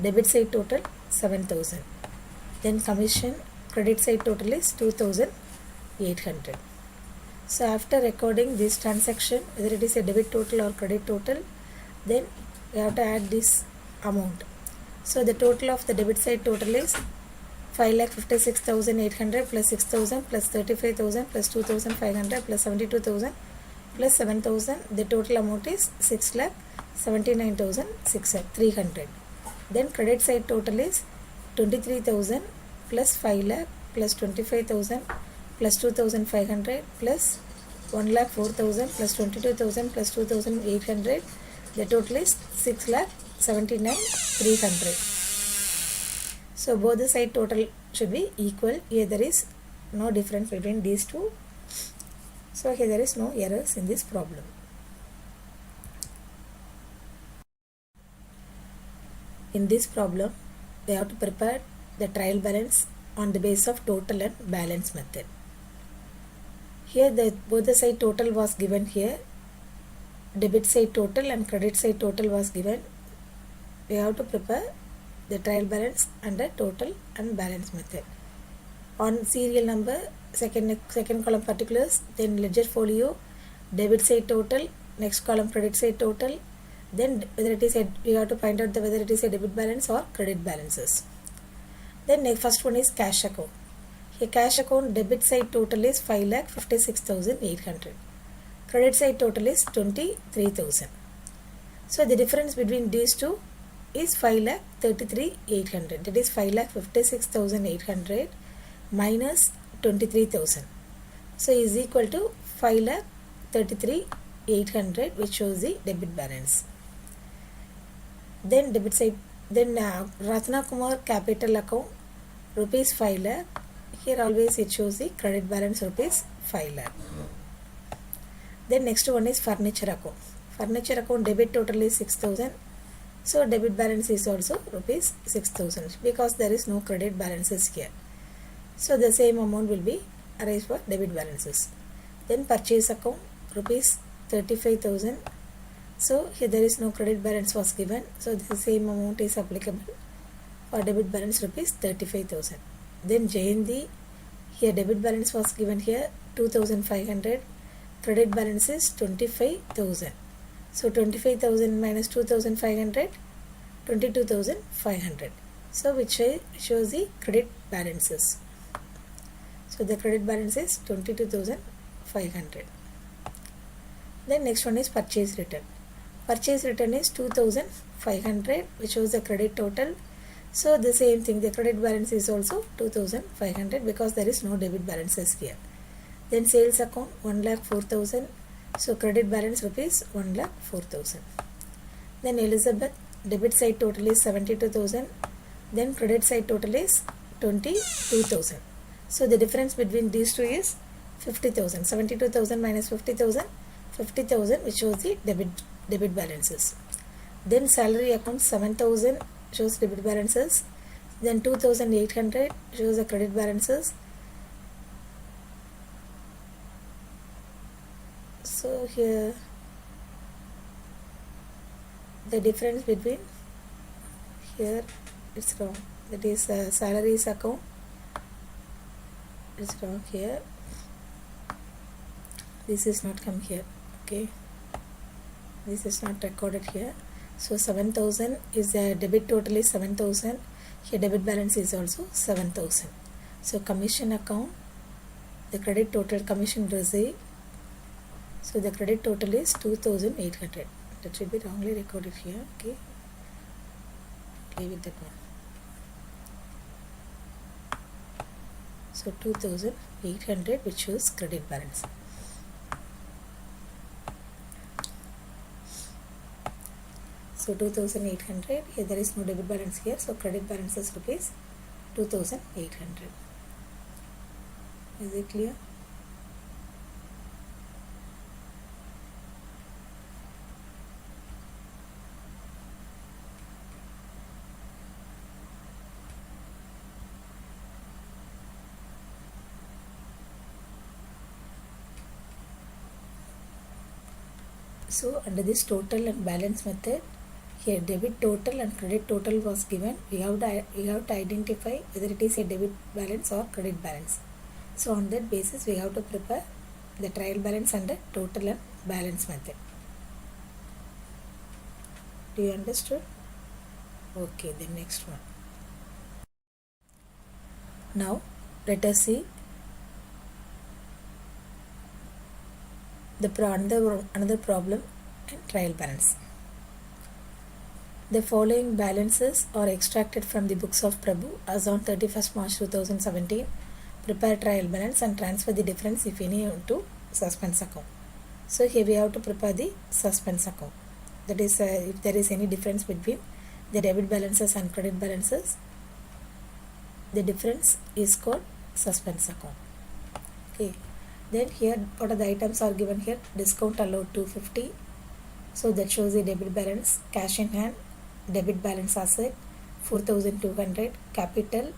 B: debit side total 7,000. Then commission, credit side total is 2,800. So after recording this transaction, whether it is a debit total or credit total, then we have to add this amount. So the total of the debit side total is 5,56,800 plus 6,000 plus 35,000 plus 2,500 plus 72,000 plus 7,000. The total amount is 6,79,300. Then credit side total is 23,000 plus 5 lakh plus 25,000 plus 2,500 plus 1,04,000 plus 22,000 plus 2,800. The total is 6,79,300. So both the side total should be equal. Here there is no difference between these two. So here there is no errors in this problem. In this problem, we have to prepare the trial balance on the basis of total and balance method. Here both the side total was given here. Debit side total and credit side total was given. We have to prepare the trial balance under total and balance method. On serial number, second column particulars, then ledger folio, debit side total, next column credit side total, then whether it is we have to find out whether it is a debit balance or credit balances. Then the first one is cash account. Here cash account debit side total is 5,56,800. Credit side total is 23,000. So the difference between these two is 5,33,800. That is 5,56,800 minus 23,000. So is equal to 5,33,800, which shows the debit balance. Then debit side. Then Ratna Kumar capital account rupees 5 lakh. Here always it shows the credit balance rupees 5 lakh. Then next one is furniture account. Furniture account debit total is 6,000. So debit balance is also rupees 6,000 because there is no credit balances here. So the same amount will be arise for debit balances. Then purchase account rupees 35,000. So here there is no credit balance was given. So the same amount is applicable for debit balance rupees 35,000. Then Jayanti, here debit balance was given here 2,500. Credit balance is 25,000. So 25,000 minus 2,500, 22,500. So which shows the credit balances. So the credit balance is 22,500. Then next one is purchase return. Purchase return is 2,500, which shows the credit total. So the same thing, the credit balance is also 2,500 because there is no debit balances here. Then sales account 1,04,000. So credit balance rupees 1,04,000. Then Elizabeth, debit side total is 72,000. Then credit side total is 22,000. So the difference between these two is 50,000. 72,000 minus 50,000, 50,000, which shows the debit balances. Then salary account 7,000 shows debit balances. Then 2,800 shows the credit balances. So here the difference between here it's wrong. That is salaries account. It's wrong here. This is not come here. Okay. This is not recorded here. So 7,000 is the debit total is 7,000. Here debit balance is also 7,000. So commission account, the credit total commission receipt. So the credit total is 2,800. That should be wrongly recorded here. Okay. Leave it that one. So 2,800, which shows credit balance. So 2,800. Here there is no debit balance here. So credit balance is rupees 2,800. Is it clear? So under this total and balance method, here debit total and credit total was given. We have to identify whether it is a debit balance or credit balance. So on that basis, we have to prepare the trial balance under total and balance method. Do you understood? Okay, the next one. Now let us see another problem in trial balance. The following balances are extracted from the books of Prabhu as on 31st March 2017. Prepare trial balance and transfer the difference, if any, into suspense account. So here we have to prepare the suspense account. That is, if there is any difference between the debit balances and credit balances, the difference is called suspense account. Okay. Then here what are the items are given here? Discount allowed 250. So that shows the debit balance. Cash in hand, debit balance asset 4200. Capital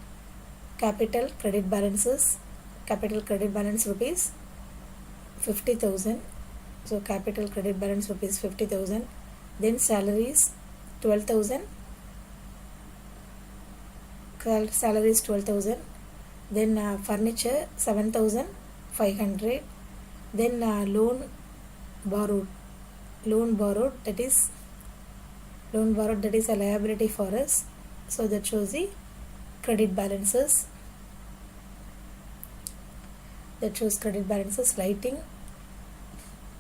B: credit balances. Capital credit balance rupees 50,000. So capital credit balance rupees 50,000. Then salaries 12,000. Salaries 12,000. Then furniture 7,500. Then loan borrowed, that is a liability for us. So that shows the credit balances. That shows credit balances. Lighting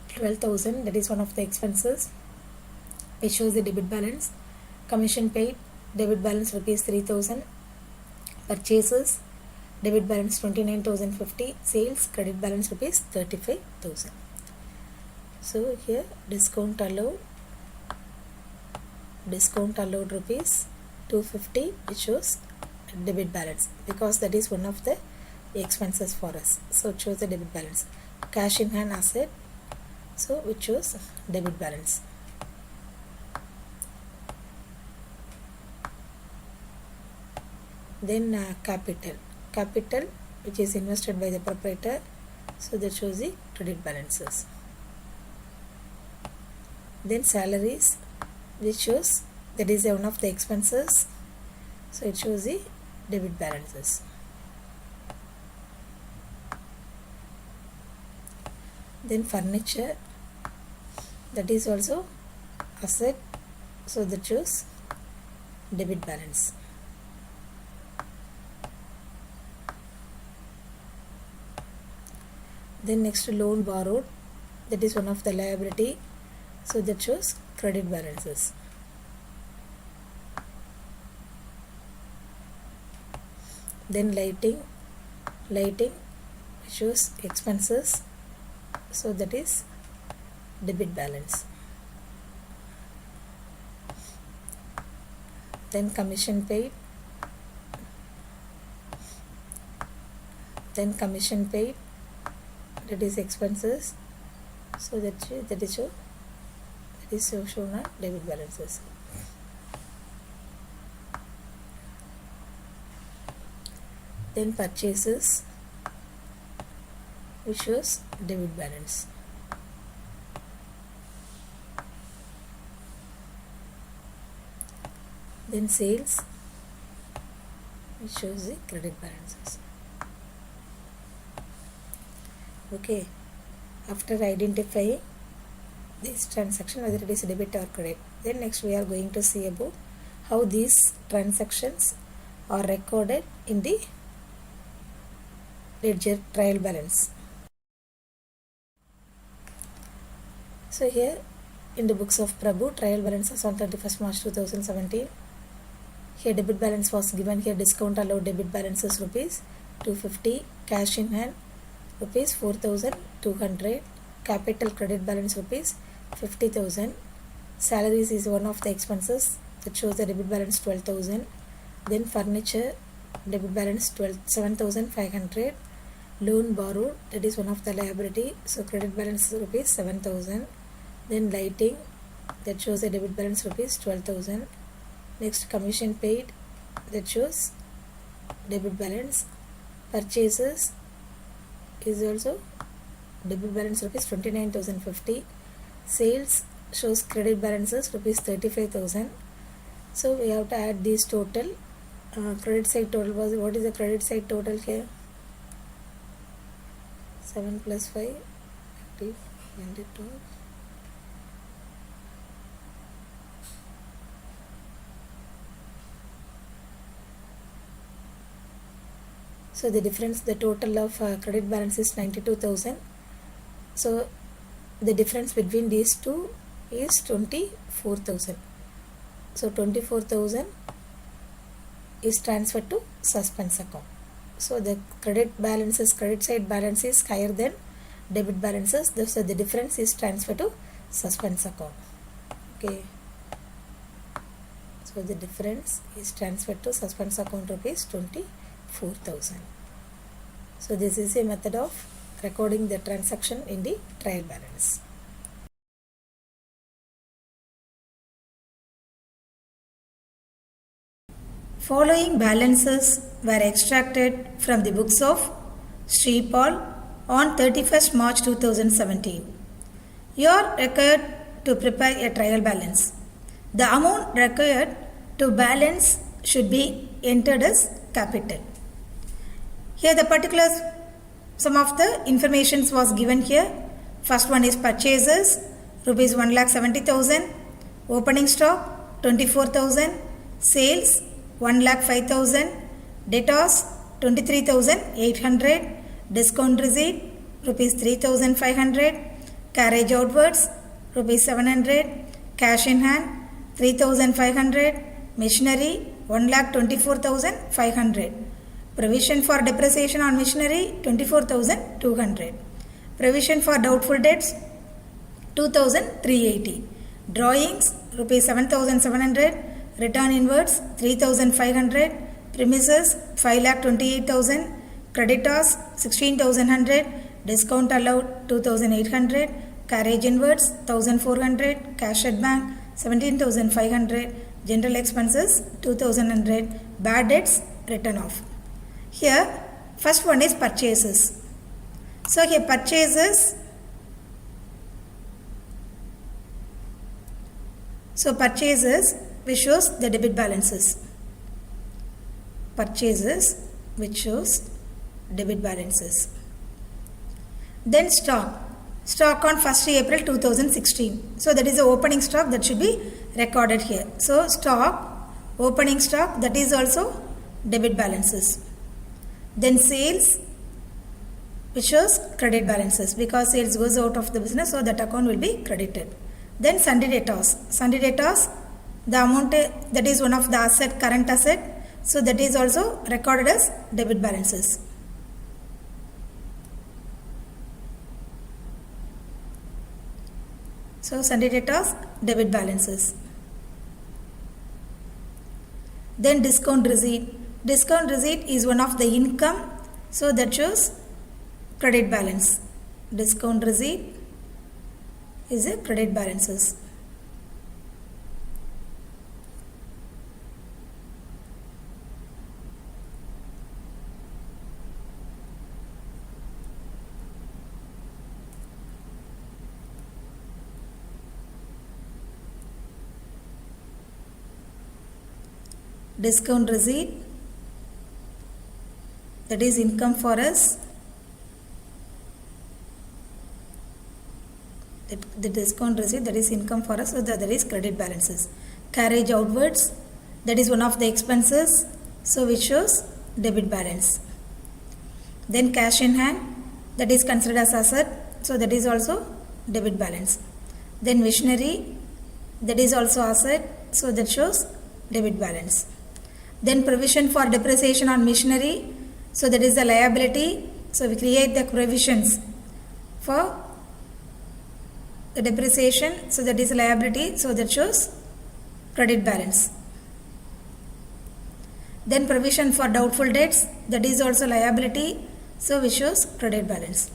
B: 12,000, that is one of the expenses. It shows the debit balance. Commission paid, debit balance rupees 3,000. Purchases, debit balance 29,050. Sales, credit balance rupees 35,000. So here discount allowed rupees 250, which shows debit balance because that is one of the expenses for us. So it shows the debit balance. Cash in hand asset, so which shows debit balance. Then capital which is invested by the proprietor, so that shows the credit balances. Then salaries, which shows that is one of the expenses, so it shows the debit balances. Then furniture, that is also asset, so that shows debit balance. Then next loan borrowed, that is one of the liability, so that shows credit balances. Then lighting shows expenses, so that is debit balance. Then commission paid, that is expenses, so that is shown on debit balances. Then purchases, which shows debit balance. Then sales, which shows the credit balances. Okay, after identifying this transaction, whether it is debit or credit, then next we are going to see about how these transactions are recorded in the ledger trial balance. So here in the books of Prabhu, trial balances on 31st March 2017. Here debit balance was given. Here discount allowed debit balances rupees 250. Cash in hand rupees 4,200. Capital credit balance rupees 50,000. Salaries is one of the expenses, that shows the debit balance 12,000. Then furniture, debit balance 7,500. Loan borrowed, that is one of the liability, so credit balance rupees 7,000. Then lighting, that shows the debit balance rupees 12,000. Next commission paid, that shows debit balance. Purchases is also debit balance rupees 29,050. Sales shows credit balances rupees 35,000. So we have to add these total. Credit side total was, what is the credit side total here? 7 plus 5 active 22. So the difference, the total of credit balance is 92,000. So the difference between these two is 24,000. So 24,000 is transferred to suspense account. So the credit side balance is higher than debit balances. So the difference is transferred to suspense account. Okay. So the difference is transferred to suspense account rupees 24,000. So this is a method of recording the transaction in the trial balance. Following balances were extracted from the books of Sripal on 31st March 2017. You are required to prepare a trial balance. The amount required to balance should be entered as capital. Here the particulars, some of the information was given here. First one is purchases, rupees 1,70,000, opening stock 24,000, sales 1,05,000, debtors 23,800, discount receipt rupees 3,500, carriage outwards rupees 700, cash in hand 3,500, machinery 1,24,500, provision for depreciation on machinery 24,200, provision for doubtful debts 2,380, drawings rupees 7,700, return inwards 3,500, premises 5,28,000, creditors 16,100, discount allowed 2,800, carriage inwards 1,400, cash at bank 17,500, general expenses 2,100, bad debts written off. Here first one is purchases. So here purchases. So purchases which shows the debit balances. Purchases which shows debit balances. Then stock. Stock on 1st April 2016. So that is the opening stock that should be recorded here. So stock, opening stock, that is also debit balances. Then sales which shows credit balances because sales goes out of the business, so that account will be credited. Then sundry debtors. Sundry debtors, the amount that is one of the asset, current asset, so that is also recorded as debit balances. So sundry debtors, debit balances. Then discount receipt. Discount receipt is one of the income, so that shows credit balance. Discount receipt is a credit balances. Discount receipt, that is income for us. The discount receipt, that is income for us, so that is credit balances. Carriage outwards, that is one of the expenses, so which shows debit balance. Then cash in hand, that is considered as asset, so that is also debit balance. Then machinery, that is also asset, so that shows debit balance. Then provision for depreciation on machinery, so that is the liability, so we create the provisions for the depreciation, so that is liability, so that shows credit balance. Then provision for doubtful debts, that is also liability, so which shows credit balance.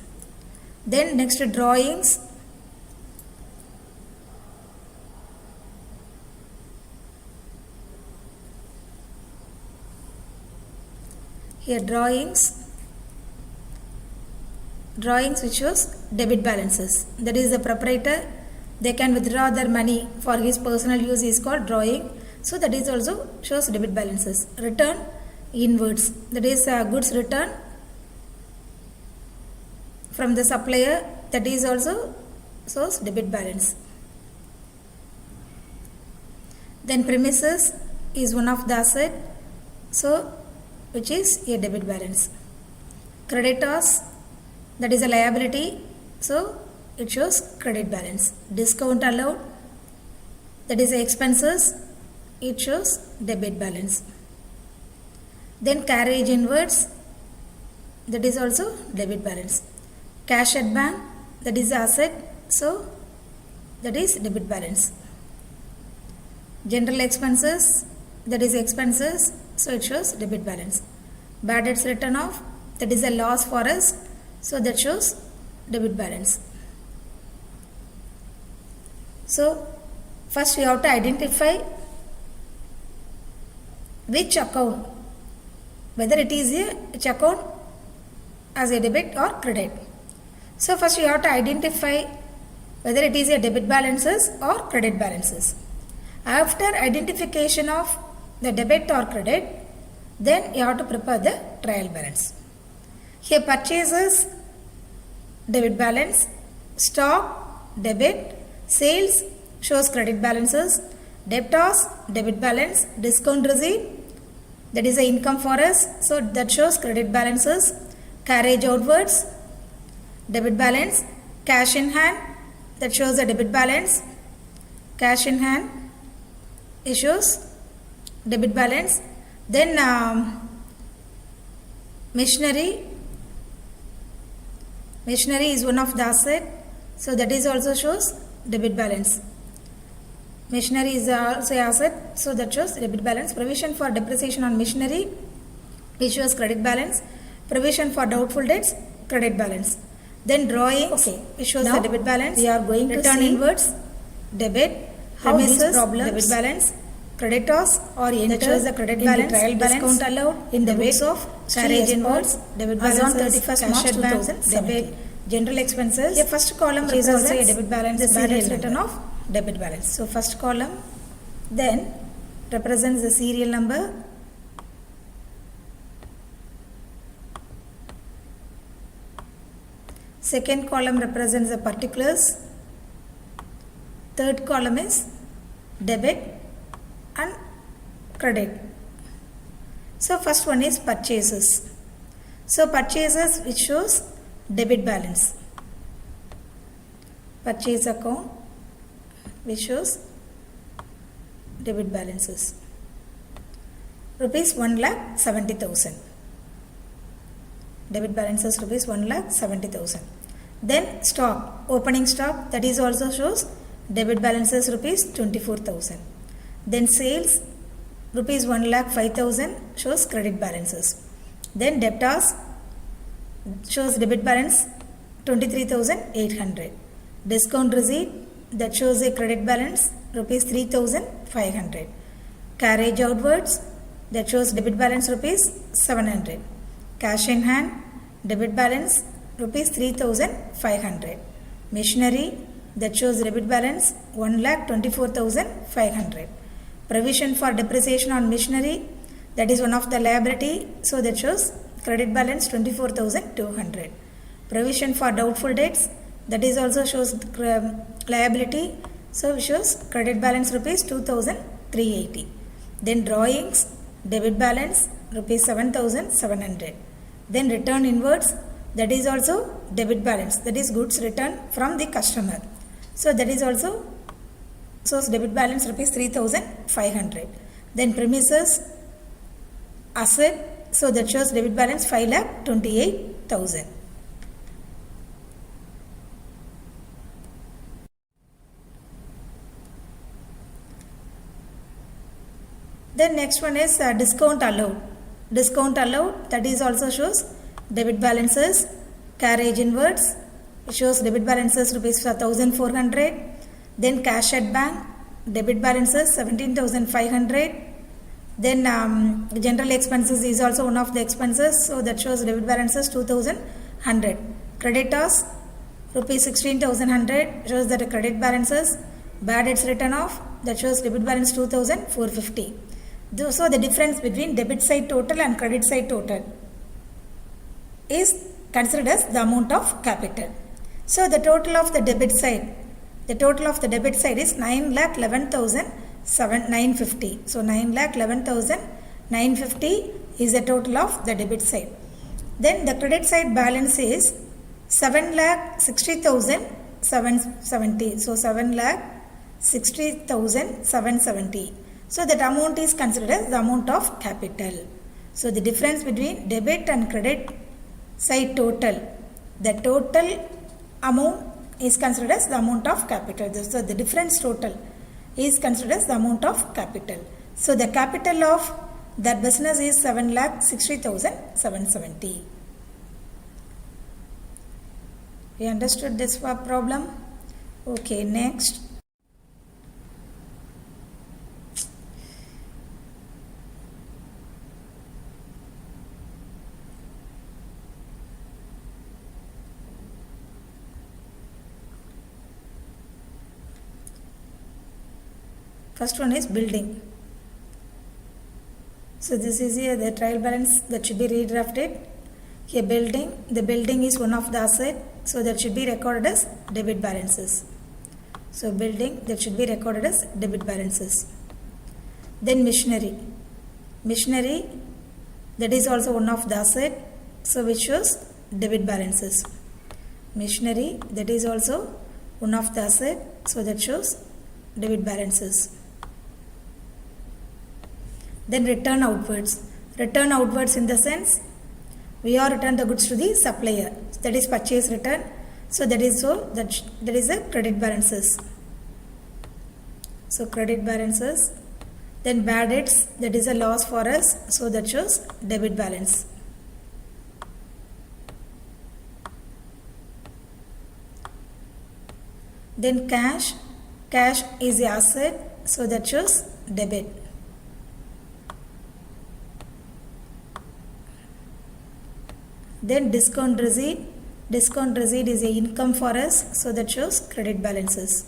B: Then next drawings. Here drawings which shows debit balances, that is the proprietor they can withdraw their money for his personal use is called drawing. So that is also shows debit balances. Return inwards, that is goods return from the supplier, that is also shows debit balance. Then premises is one of the asset, so which is a debit balance. Creditors, that is a liability, so it shows credit balance. Discount allowed, that is expenses, it shows debit balance. Then carriage inwards, that is also debit balance. Cash at bank, that is asset, so that is debit balance. General expenses, that is expenses, so it shows debit balance. Bad debts written off, that is a loss for us, so that shows debit balance. So first we have to identify which account, whether it is a which account as a debit or credit. So first you have to identify whether it is a debit balances or credit balances. After identification of the debit or credit, then you have to prepare the trial balance. Here purchases debit balance, stock debit, sales shows credit balances, debtors debit balance, discount receipt, that is the income for us, so that shows credit balances. Carriage outwards, debit balance. Cash in hand, that shows the debit balance. Cash in hand, it shows debit balance. Then machinery is one of the asset, so that is also shows debit balance. Machinery is also asset, so that shows debit balance. Provision for depreciation on machinery, it shows credit balance. Provision for doubtful debts, credit balance. Then drawings, it shows the debit balance. We are going to return inwards, debit. How these problems, debit balance. Creditors or that shows the credit balance, the trial balance, discount allowed in the books of carriage inwards, debit balance on 31st March 2017. General expenses, the first column is also a debit balance, the serial return of debit balance. So first column then represents the serial number, second column represents the particulars, third column is debit and credit. So first one is purchases. So purchases which shows debit balance. Purchase account which shows debit balances. Rupees 1,70,000. Debit balances rupees 1,70,000. Then stock, opening stock, that is also shows debit balances rupees 24,000. Then sales rupees 1,05,000 shows credit balances. Then debtors shows debit balance 23,800. Discount receipt, that shows a credit balance rupees 3,500. Carriage outwards, that shows debit balance rupees 700. Cash in hand, debit balance rupees 3,500. Machinery, that shows debit balance 1,24,500. Provision for depreciation on machinery, that is one of the liability, so that shows credit balance 24,200. Provision for doubtful debts, that is also shows liability, so shows credit balance rupees 2,380. Then drawings, debit balance rupees 7,700. Then return inwards, that is also debit balance, that is goods returned from the customer, so that is also shows debit balance rupees 3,500. Then premises asset, so that shows debit balance 5,28,000. Then next one is discount allowed. Discount allowed, that is also shows debit balances. Carriage inwards, it shows debit balances rupees 1,400. Then cash at bank, debit balances 17,500. Then general expenses is also one of the expenses, so that shows debit balances 2,100. Creditors rupees 16,100 shows that the credit balances. Bad debts written off, that shows debit balance 2,450. So the difference between debit side total and credit side total is considered as the amount of capital. So the total of the debit side is 9,11,950. So 9,11,950 is the total of the debit side. Then the credit side balance is 7,60,770. So 7,60,770. So that amount is considered as the amount of capital. So the difference between debit and credit side total, the total amount is considered as the amount of capital. So the difference total is considered as the amount of capital. So the capital of that business is 7,60,770. You understood this problem? Okay, next. First one is building. So this is here the trial balance that should be redrafted. Here building, the building is one of the asset, so that should be recorded as debit balances. So building, that should be recorded as debit balances. Then machinery. Machinery, that is also one of the asset, so which shows debit balances. Machinery, that is also one of the asset, so that shows debit balances. Then return outwards. Return outwards in the sense we are returned the goods to the supplier. That is purchase return. So that is a credit balances. So credit balances. Then bad debts, that is a loss for us. So that shows debit balance. Then cash. Cash is the asset. So that shows debit. Then discount receipt. Discount receipt is a income for us, so that shows credit balances.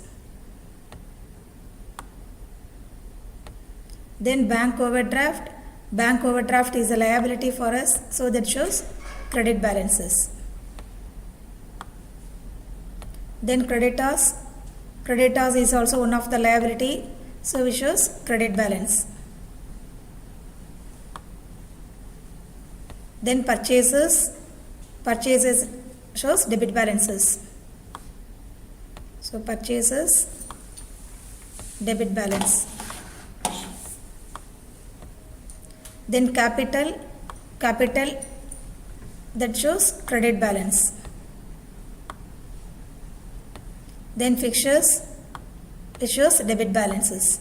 B: Then bank overdraft. Bank overdraft is a liability for us, so that shows credit balances. Then creditors. Creditors is also one of the liability, so it shows credit balance. Then purchases. Purchases shows debit balances. So purchases, debit balance. Then capital. Capital, that shows credit balance. Then fixtures, it shows debit balances.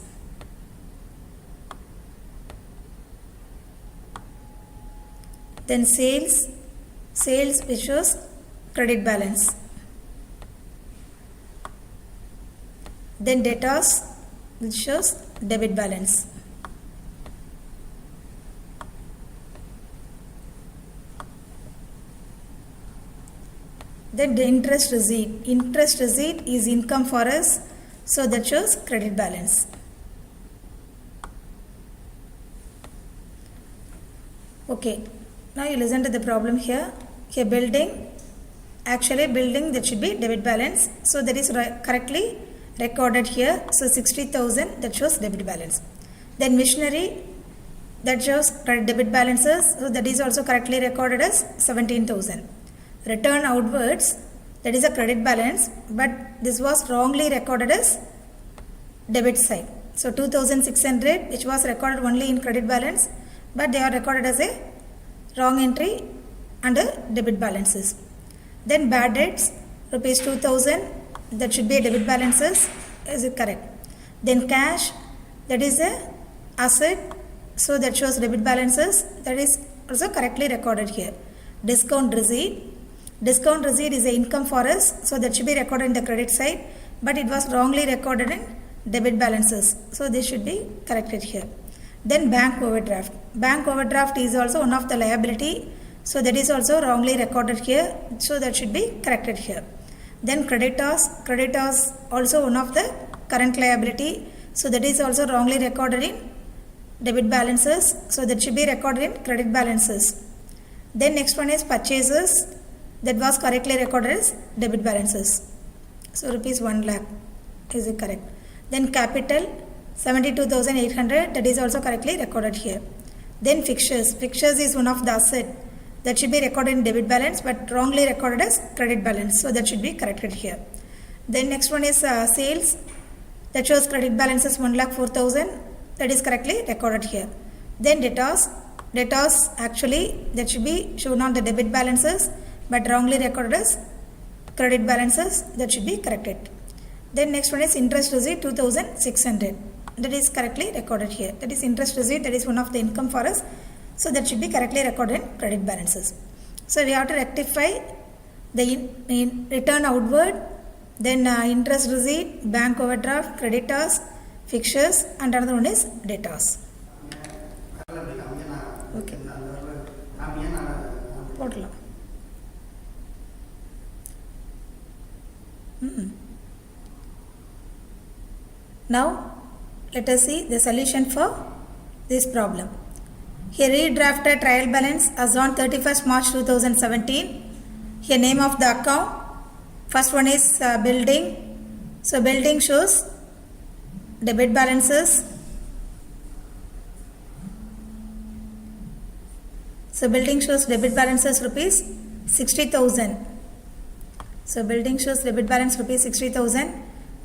B: Then sales. Sales, which shows credit balance. Then debtors, which shows debit balance. Then the interest receipt. Interest receipt is income for us, so that shows credit balance. Okay, now you listen to the problem here. Here building, actually building, that should be debit balance, so that is correctly recorded here. So 60,000, that shows debit balance. Then machinery, that shows debit balances, so that is also correctly recorded as 17,000. Return outwards, that is a credit balance, but this was wrongly recorded as debit side. So 2,600, which was recorded only in credit balance, but they are recorded as a wrong entry under debit balances. Then bad debts, rupees 2,000, that should be a debit balances. Is it correct? Then cash, that is a asset, so that shows debit balances. That is also correctly recorded here. Discount receipt. Discount receipt is a income for us, so that should be recorded in the credit side, but it was wrongly recorded in debit balances. So this should be corrected here. Then bank overdraft. Bank overdraft is also one of the liability, so that is also wrongly recorded here, so that should be corrected here. Then creditors also one of the current liability. So that is also wrongly recorded in debit balances. So that should be recorded in credit balances. Then next one is purchases. That was correctly recorded as debit balances. So rupees 1 lakh. Is it correct? Then capital 72,800. That is also correctly recorded here. Then fixtures. Fixtures is one of the asset. That should be recorded in debit balance but wrongly recorded as credit balance. So that should be corrected here. Then next one is sales. That shows credit balance is 1,04,000. That is correctly recorded here. Then debtors. Debtors actually that should be shown on the debit balances but wrongly recorded as credit balances. That should be corrected. Then next one is interest receipt 2,600. That is correctly recorded here. That is interest receipt. That is one of the income for us. So that should be correctly recorded in credit balances. So we have to rectify the return outward, then interest receipt, bank overdraft, creditors, fixtures, and another one is debtors. Okay. Total. Now let us see the solution for this problem. Here redrafted trial balance as on 31st March 2017. Here name of the account. First one is building. So building shows debit balances. So building shows debit balances rupees 60,000. So building shows debit balance rupees 60,000.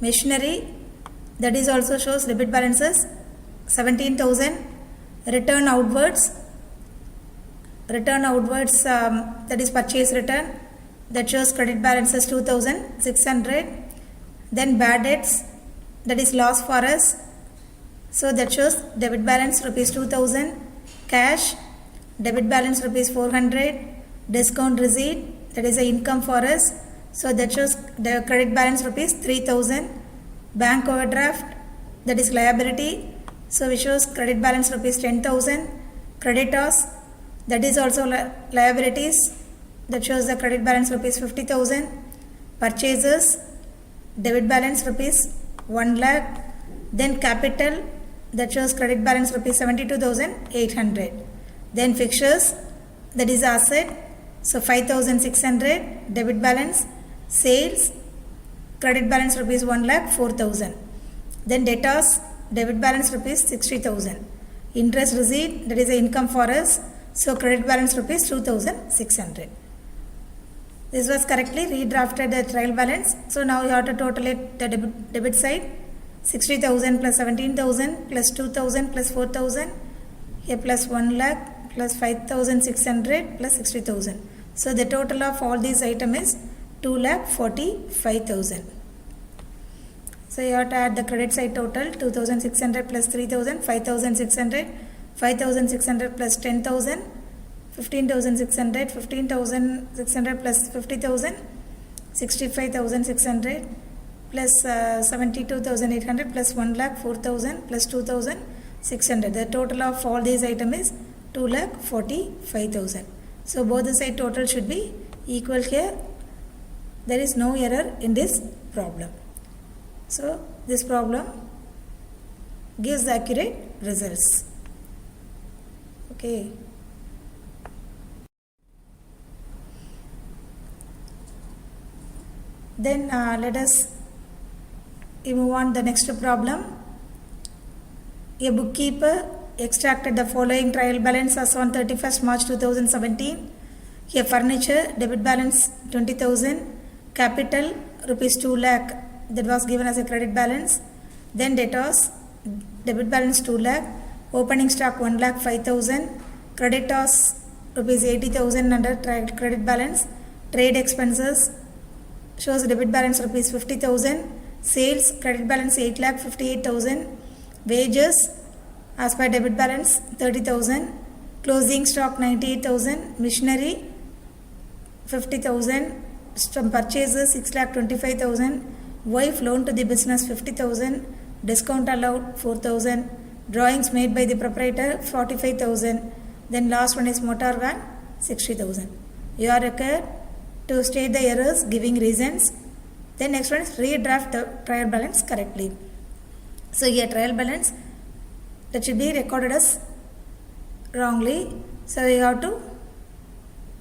B: Machinery, that is also shows debit balances 17,000. Return outwards, that is purchase return, that shows credit balances 2,600. Then bad debts, that is loss for us, so that shows debit balance rupees 2,000. Cash, debit balance rupees 400. Discount receipt, that is a income for us, so that shows the credit balance rupees 3,000. Bank overdraft, that is liability, so we shows credit balance rupees 10,000. Creditors, that is also liabilities, that shows the credit balance rupees 50,000. Purchases, debit balance rupees 1 lakh. Then capital, that shows credit balance rupees 72,800. Then fixtures, that is asset, so 5,600. Debit balance. Sales, credit balance rupees 1 lakh 4,000. Then debtors, debit balance rupees 60,000. Interest receipt, that is a income for us, so credit balance rupees 2,600. This was correctly redrafted the trial balance. So now you have to total it the debit side. 60,000 plus 17,000 plus 2,000 plus 4,000. Here plus 1 lakh plus 5,600 plus 60,000. So the total of all these items is 2,45,000. So you have to add the credit side total 2,600 plus 3,000, 5,600, 5,600 plus 10,000, 15,600, 15,600 plus 50,000, 65,600 plus 72,800 plus 1 lakh 4,000 plus 2,600. The total of all these items is 2,45,000. So both the side total should be equal here. There is no error in this problem. So this problem gives the accurate results. Okay. Then let us move on the next problem. A bookkeeper extracted the following trial balance as on 31st March 2017. Here furniture debit balance 20,000, capital rupees 2 lakh, that was given as a credit balance. Then debtors, debit balance 2 lakh, opening stock 1 lakh 5,000, creditors rupees 80,000 under credit balance. Trade expenses shows debit balance rupees 50,000, sales credit balance 8 lakh 58,000, wages as per debit balance 30,000, closing stock 98,000, machinery 50,000, from purchases 6 lakh 25,000, wife loan to the business 50,000, discount allowed 4,000, drawings made by the proprietor 45,000. Then last one is motor van 60,000. You are required to state the errors giving reasons. Then next one is redraft the trial balance correctly. So here trial balance that should be recorded as wrongly. So you have to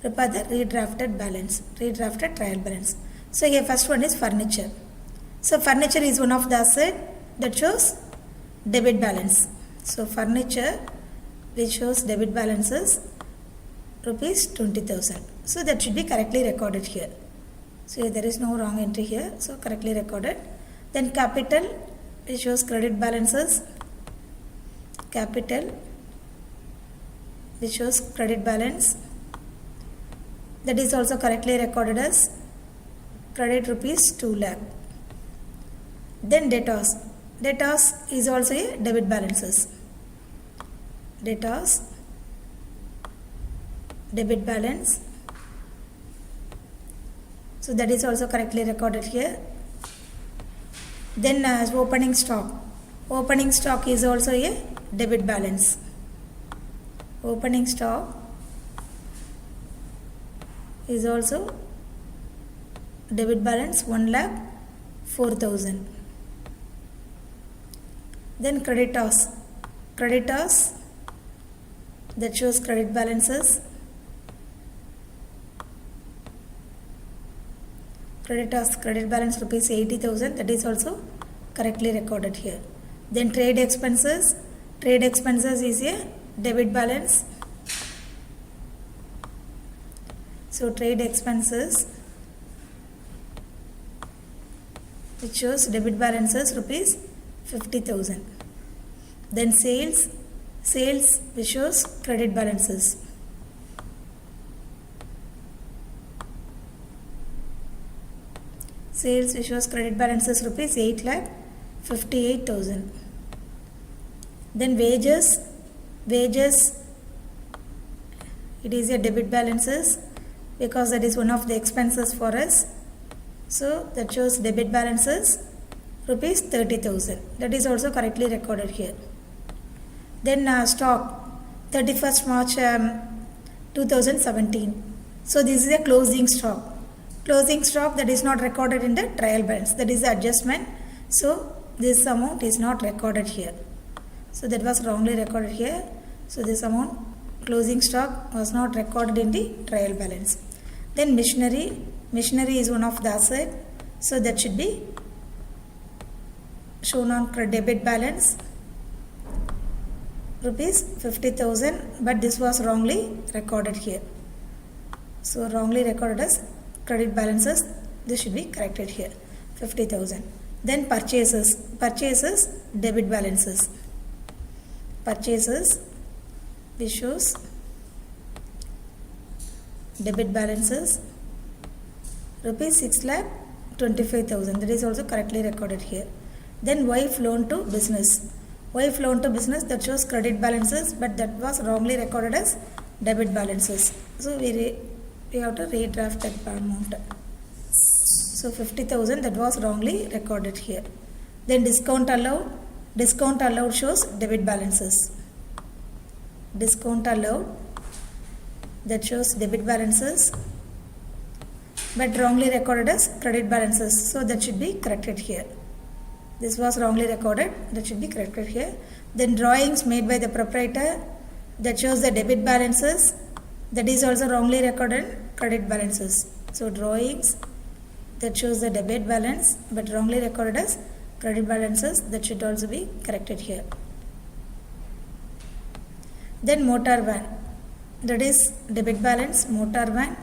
B: prepare the redrafted trial balance. So here first one is furniture. So furniture is one of the asset that shows debit balance. So furniture which shows debit balances rupees 20,000. So that should be correctly recorded here. So there is no wrong entry here. So correctly recorded. Then capital which shows credit balances. Capital which shows credit balance. That is also correctly recorded as credit rupees 2 lakh. Then debtors. Debtors is also a debit balances. Debtors, debit balance. So that is also correctly recorded here. Then opening stock. Opening stock is also a debit balance. Opening stock is also debit balance 1,04,000. Then creditors. Creditors that shows credit balances. Creditors credit balance rupees 80,000, that is also correctly recorded here. Then trade expenses. Trade expenses is a debit balance. So trade expenses which shows debit balances rupees 50,000. Then sales which shows credit balances. Sales which shows credit balances rupees 8,58,000. Then wages it is a debit balances because that is one of the expenses for us. So that shows debit balances rupees 30,000. That is also correctly recorded here. Then stock 31st March 2017. So this is a closing stock. Closing stock that is not recorded in the trial balance. That is the adjustment. So this amount is not recorded here. So that was wrongly recorded here. So this amount closing stock was not recorded in the trial balance. Then machinery. Machinery is one of the asset. So that should be shown on debit balance rupees 50,000, but this was wrongly recorded here. So wrongly recorded as credit balances. This should be corrected here 50,000. Then purchases debit balances. Purchases which shows debit balances rupees 6,25,000. That is also correctly recorded here. Then wife loan to business. Wife loan to business that shows credit balances, but that was wrongly recorded as debit balances. So we have to redraft that amount. So 50,000 that was wrongly recorded here. Then discount allowed. Discount allowed shows debit balances. Discount allowed that shows debit balances, but wrongly recorded as credit balances. So that should be corrected here. This was wrongly recorded. That should be corrected here. Then drawings made by the proprietor that shows the debit balances. That is also wrongly recorded credit balances. So drawings that shows the debit balance but wrongly recorded as credit balances. That should also be corrected here. Then motor van. That is debit balance. Motor van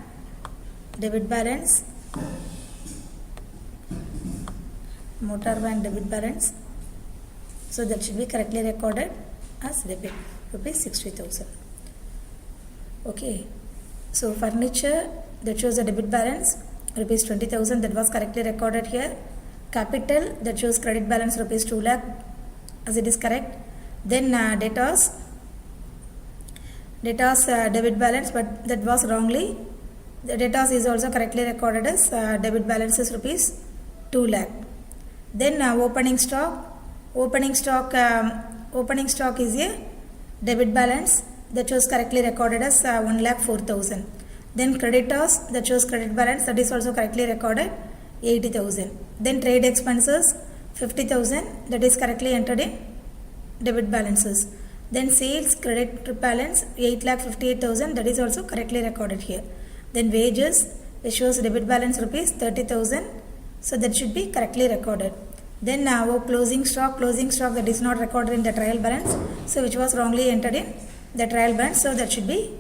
B: debit balance. Motor van debit balance. So that should be correctly recorded as debit rupees 60,000. Okay. So furniture that shows the debit balance rupees 20,000, that was correctly recorded here. Capital that shows credit balance rupees 2 lakh as it is correct. Then debtors debit balance, but that was wrongly. The debtors is also correctly recorded as debit balance is rupees 2 lakh. Then opening stock is a debit balance that shows correctly recorded as 1,04,000. Then creditors that shows credit balance, that is also correctly recorded 80,000. Then trade expenses 50,000, that is correctly entered in debit balances. Then sales credit balance 8,58,000, that is also correctly recorded here. Then wages, which shows debit balance rupees 30,000, so that should be correctly recorded. Then now closing stock that is not recorded in the trial balance, so which was wrongly entered in the trial balance, so that should be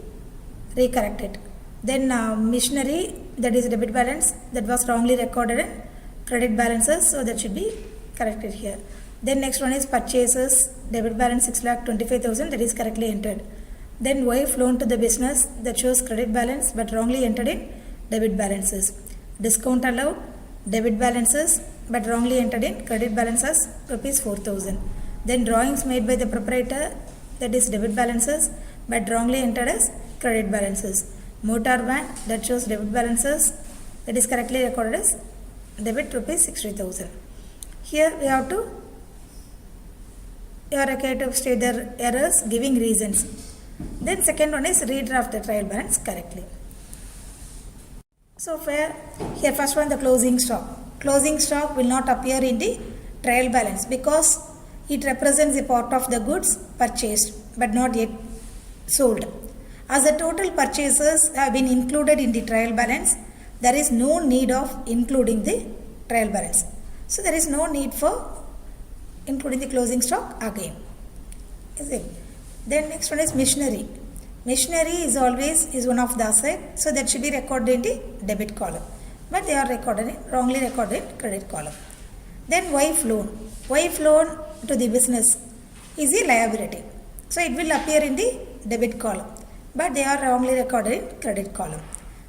B: recorrected. Then machinery, that is debit balance, that was wrongly recorded in credit balances, so that should be corrected here. Then next one is purchases, debit balance 6,25,000, that is correctly entered. Then wife loan to the business, that shows credit balance but wrongly entered in debit balances. Discount allowed, debit balances but wrongly entered in credit balances rupees 4,000. Then drawings made by the proprietor, that is debit balances but wrongly entered as credit balances. Motor van, that shows debit balances, that is correctly recorded as debit rupees 60,000. Here we have to state the errors giving reasons. Then second one is redraft the trial balance correctly. So here first one, the closing stock. Closing stock will not appear in the trial balance because it represents a part of the goods purchased but not yet sold. As the total purchases have been included in the trial balance, there is no need of including the trial balance. So there is no need for including the closing stock again. Is it? Then next one is machinery. Machinery is always one of the asset, so that should be recorded in the debit column. But they are wrongly recorded in credit column. Then wife loan. Wife loan to the business is a liability. So it will appear in the debit column, but they are wrongly recorded in credit column.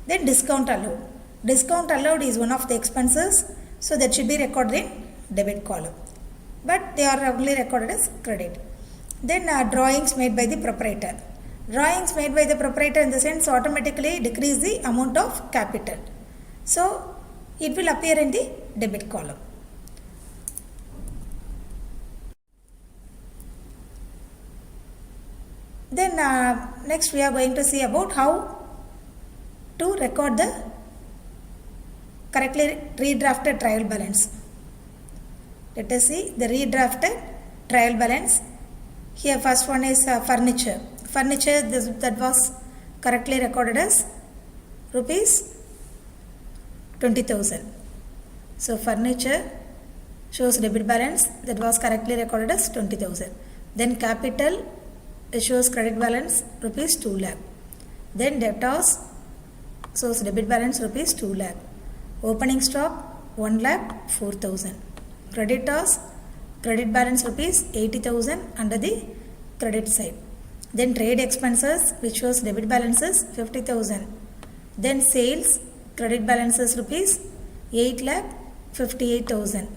B: Then discount allowed. Discount allowed is one of the expenses, so that should be recorded in debit column, but they are wrongly recorded as credit. Then drawings made by the proprietor. Drawings made by the proprietor in the sense automatically decrease the amount of capital. So it will appear in the debit column. Then next we are going to see about how to record the correctly redrafted trial balance. Let us see the redrafted trial balance. Here first one is furniture. Furniture that was correctly recorded as rupees 20,000. So furniture shows debit balance that was correctly recorded as 20,000. Then capital, it shows credit balance rupees 2 lakh. Then debtors shows debit balance rupees 2 lakh. Opening stock 1 lakh 4,000. Creditors credit balance rupees 80,000 under the credit side. Then trade expenses, which shows debit balances 50,000. Then sales credit balances rupees 8 lakh 58,000.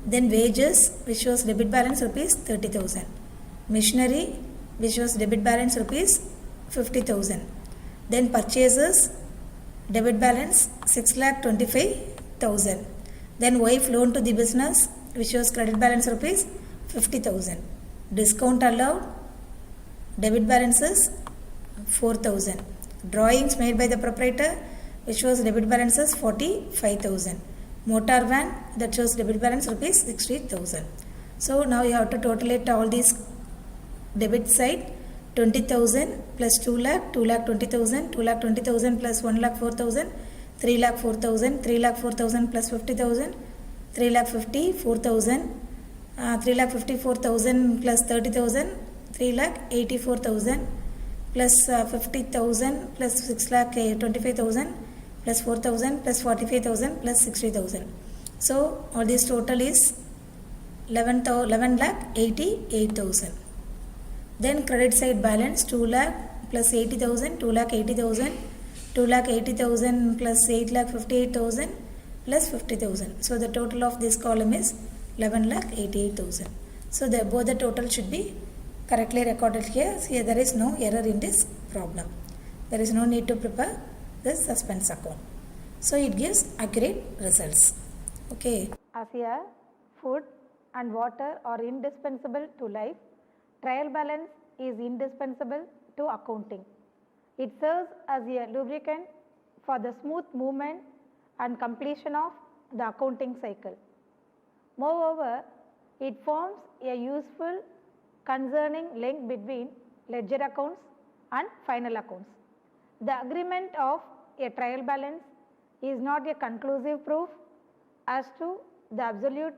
B: Then wages, which shows debit balance rupees 30,000. Machinery, which shows debit balance rupees 50,000. Then purchases debit balance 6 lakh 25,000. Then wife loan to the business, which shows credit balance rupees 50,000. Discount allowed, debit balances 4,000. Drawings made by the proprietor, which shows debit balances 45,000. Motor van, that shows debit balance rupees 60,000. So now you have to totalize all these debit side. 20,000 plus 2 lakh, 2 lakh 20,000, 2 lakh 20,000 plus 1 lakh 4,000, 3 lakh 4,000, 3 lakh 4,000 plus 50,000, 3 lakh 54,000, 3 lakh 54,000 plus 30,000, 3 lakh 84,000 plus 50,000 plus 6 lakh 25,000 plus 4,000 plus 45,000 plus 60,000. So all this total is 11 lakh 88,000. Then credit side balance 2 lakh plus 80,000, 2 lakh 80,000, 2 lakh 80,000 plus 8 lakh 58,000 plus 50,000. So the total of this column is 11 lakh 88,000. So both the total should be correctly recorded here. Here there is no error in this problem. There is no need to prepare the suspense account. So it gives accurate results. Okay.
A: As here, food and water are indispensable to life, trial balance is indispensable to accounting. It serves as a lubricant for the smooth movement and completion of the accounting cycle. Moreover, it forms a useful concerning link between ledger accounts and final accounts. The agreement of a trial balance is not a conclusive proof as to the absolute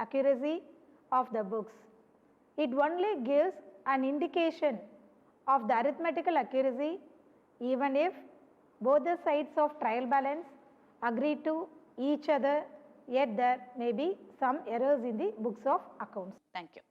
A: accuracy of the books. It only gives an indication of the arithmetical accuracy even if both the sides of trial balance agree to each other, yet there may be some errors in the books of accounts.
C: Thank you.